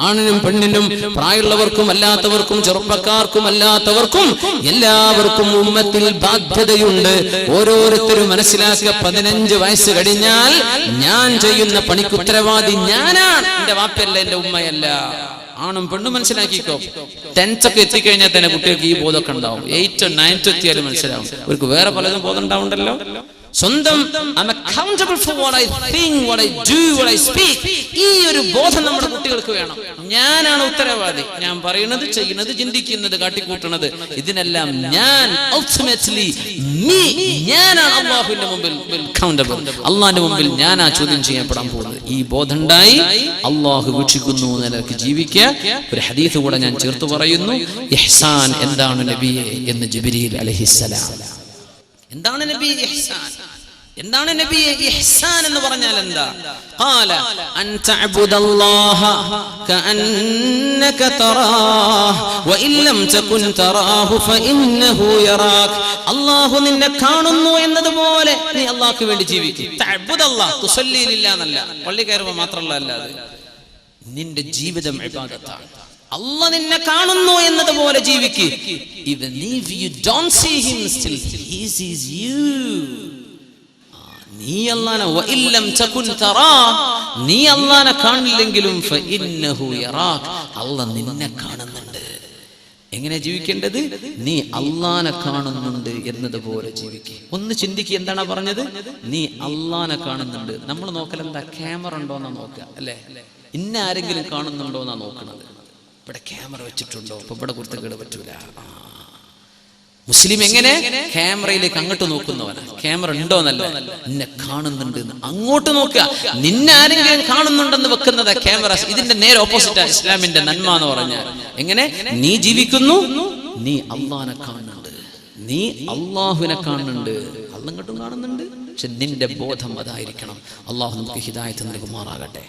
ആണിനും പെണ്ണിനും, പ്രായമുള്ളവർക്കും അല്ലാത്തവർക്കും, ചെറുപ്പക്കാർക്കും അല്ലാത്തവർക്കും എല്ലാവർക്കും ഉമ്മത്തിൽ ബാധ്യതയുണ്ട്. ഓരോരുത്തരും മനസ്സിലാക്കുക, 15 വയസ്സ് കഴിഞ്ഞാൽ ഞാൻ ചെയ്യുന്ന പണിക്ക് ഉത്തരവാദി ഞാനാണ്, എന്റെ വാപ്പയല്ല, എന്റെ ഉമ്മയല്ല. ആണും പെണ്ണും മനസ്സിലാക്കിക്കോ. 10th ഒക്കെ എത്തിക്കഴിഞ്ഞാൽ തന്നെ കുട്ടികൾക്ക് ഈ ബോധമൊക്കെ ഉണ്ടാവും. 8th 9th എത്തിയാലും മനസ്സിലാവും. അവർക്ക് വേറെ പലതും ബോധം ഉണ്ടാവുണ്ടല്ലോ. സ്വന്തം I'm accountable for what I think, what I do, what I speak. ഈ ഒരു ബോധം നമ്മുടെ കുട്ടികൾക്ക് വേണം. ഞാനാണ് ഉത്തരവാദി. ഞാൻ പറയുന്നത്, ചെയ്യുന്നത്, ചിന്തിക്കുന്നത്, കാട്ടിക്കൂട്ടുന്നത്, ഇതിനെല്ലാം ഞാൻ ultimately ഞാനാണ് അല്ലാഹുവിന്റെ മുമ്പിൽ accountable. അല്ലാഹുവിന്റെ മുമ്പിൽ ഞാനാ ചോദ്യം ചെയ്യപ്പെടാൻ പോകുന്നത്. ഈ ബോധം ഉണ്ടായി അല്ലാഹു വീക്ഷിക്കുന്നു എന്നതിലേക്ക് ജീവിക്കുക. ഒരു ഹദീസ് കൂടെ ഞാൻ ചേർത്ത് പറയുന്നു. ഇഹ്സാൻ എന്താണ് നബിയെ എന്ന് ജിബ്രീൽ അലൈഹിസ്സലാം. എന്താണ് നബി ഇഹ്സാൻ? എന്താണ് നബി ഇഹ്സാൻ എന്ന് പറഞ്ഞാൽ എന്താ? ഖാല അൻ തഅബുദല്ലാഹ കഅന്നക തറാഹു വഇൻ ലം തകുൻ തറാഹു ഫഇന്നഹു യറാക. അല്ലാഹു നിന്നെ കാണുന്നു എന്നതുപോലെ നീ അല്ലാഹുവിന് വേണ്ടി ജീവിക്കുക. തഅബുദല്ലാഹ് തുസല്ലി ലില്ലാഹ് എന്നല്ല, പള്ളി കയറുമ്പോൾ മാത്രമല്ല, അല്ലാതെ നിന്റെ ജീവിതം ഇബാദത്താണ്. അല്ലാഹു നിന്നെ കാണുന്നു എന്നതുപോലെ ജീവിക്കുക. Even if you don't see him, still he sees you. നീ അല്ലാഹനെ വഇല്ലം തകുൻ തറാ, നീ അല്ലാഹനെ കാണില്ലെങ്കിലും ഫഇന്നഹു യറാക, അല്ലാഹ് നിന്നെ കാണുന്നുണ്ട്. എങ്ങനെ ജീവിക്കേണ്ടത്? നീ അല്ലാഹനെ കാണുന്നുണ്ട് എന്നതുപോലെ ജീവിക്കുക. ഒന്ന് ചിന്തിക്കുക, എന്താണ് പറഞ്ഞത്? നീ അല്ലാഹനെ കാണുന്നുണ്ട്. നമ്മൾ നോക്കൽ എന്താ? ക്യാമറ ഉണ്ടോന്നാ നോക്കുക, അല്ലേ? ഇന്ന ആരെങ്കിലും കാണുന്നുണ്ടോന്നാ നോക്കണത്. ഇവിടെ ക്യാമറ വെച്ചിട്ടുണ്ടോ? ഇപ്പൊ ഇവിടെ കുരുത്തക്കേട് പറ്റൂല. മുസ്ലിം എങ്ങനെ? ക്യാമറയിലേക്ക് അങ്ങോട്ട് നോക്കുന്നവനാ. ക്യാമറ ഉണ്ടോന്നല്ല, നിന്നെ കാണുന്നുണ്ട് അങ്ങോട്ട് നോക്കുക. നിന്നെ ആരെങ്കിലും കാണുന്നുണ്ടെന്ന് വെക്കുന്നത് ക്യാമറ. ഇതിന്റെ നേരെ ഓപ്പോസിറ്റാ ഇസ്ലാമിന്റെ നന്മ എന്ന് പറഞ്ഞാൽ. എങ്ങനെ? നീ ജീവിക്കുന്നു, നീ അല്ലാഹുവിനെ കാണുന്നുണ്ട്, നീ അല്ലാഹുവിനെ കാണുന്നുണ്ട്, അല്ലാഹു ഇങ്ങോട്ടും കാണുന്നുണ്ട്. പക്ഷെ നിന്റെ ബോധം അതായിരിക്കണം. അല്ലാഹു നമുക്ക് ഹിദായത്ത് നൽകുമാറാകട്ടെ.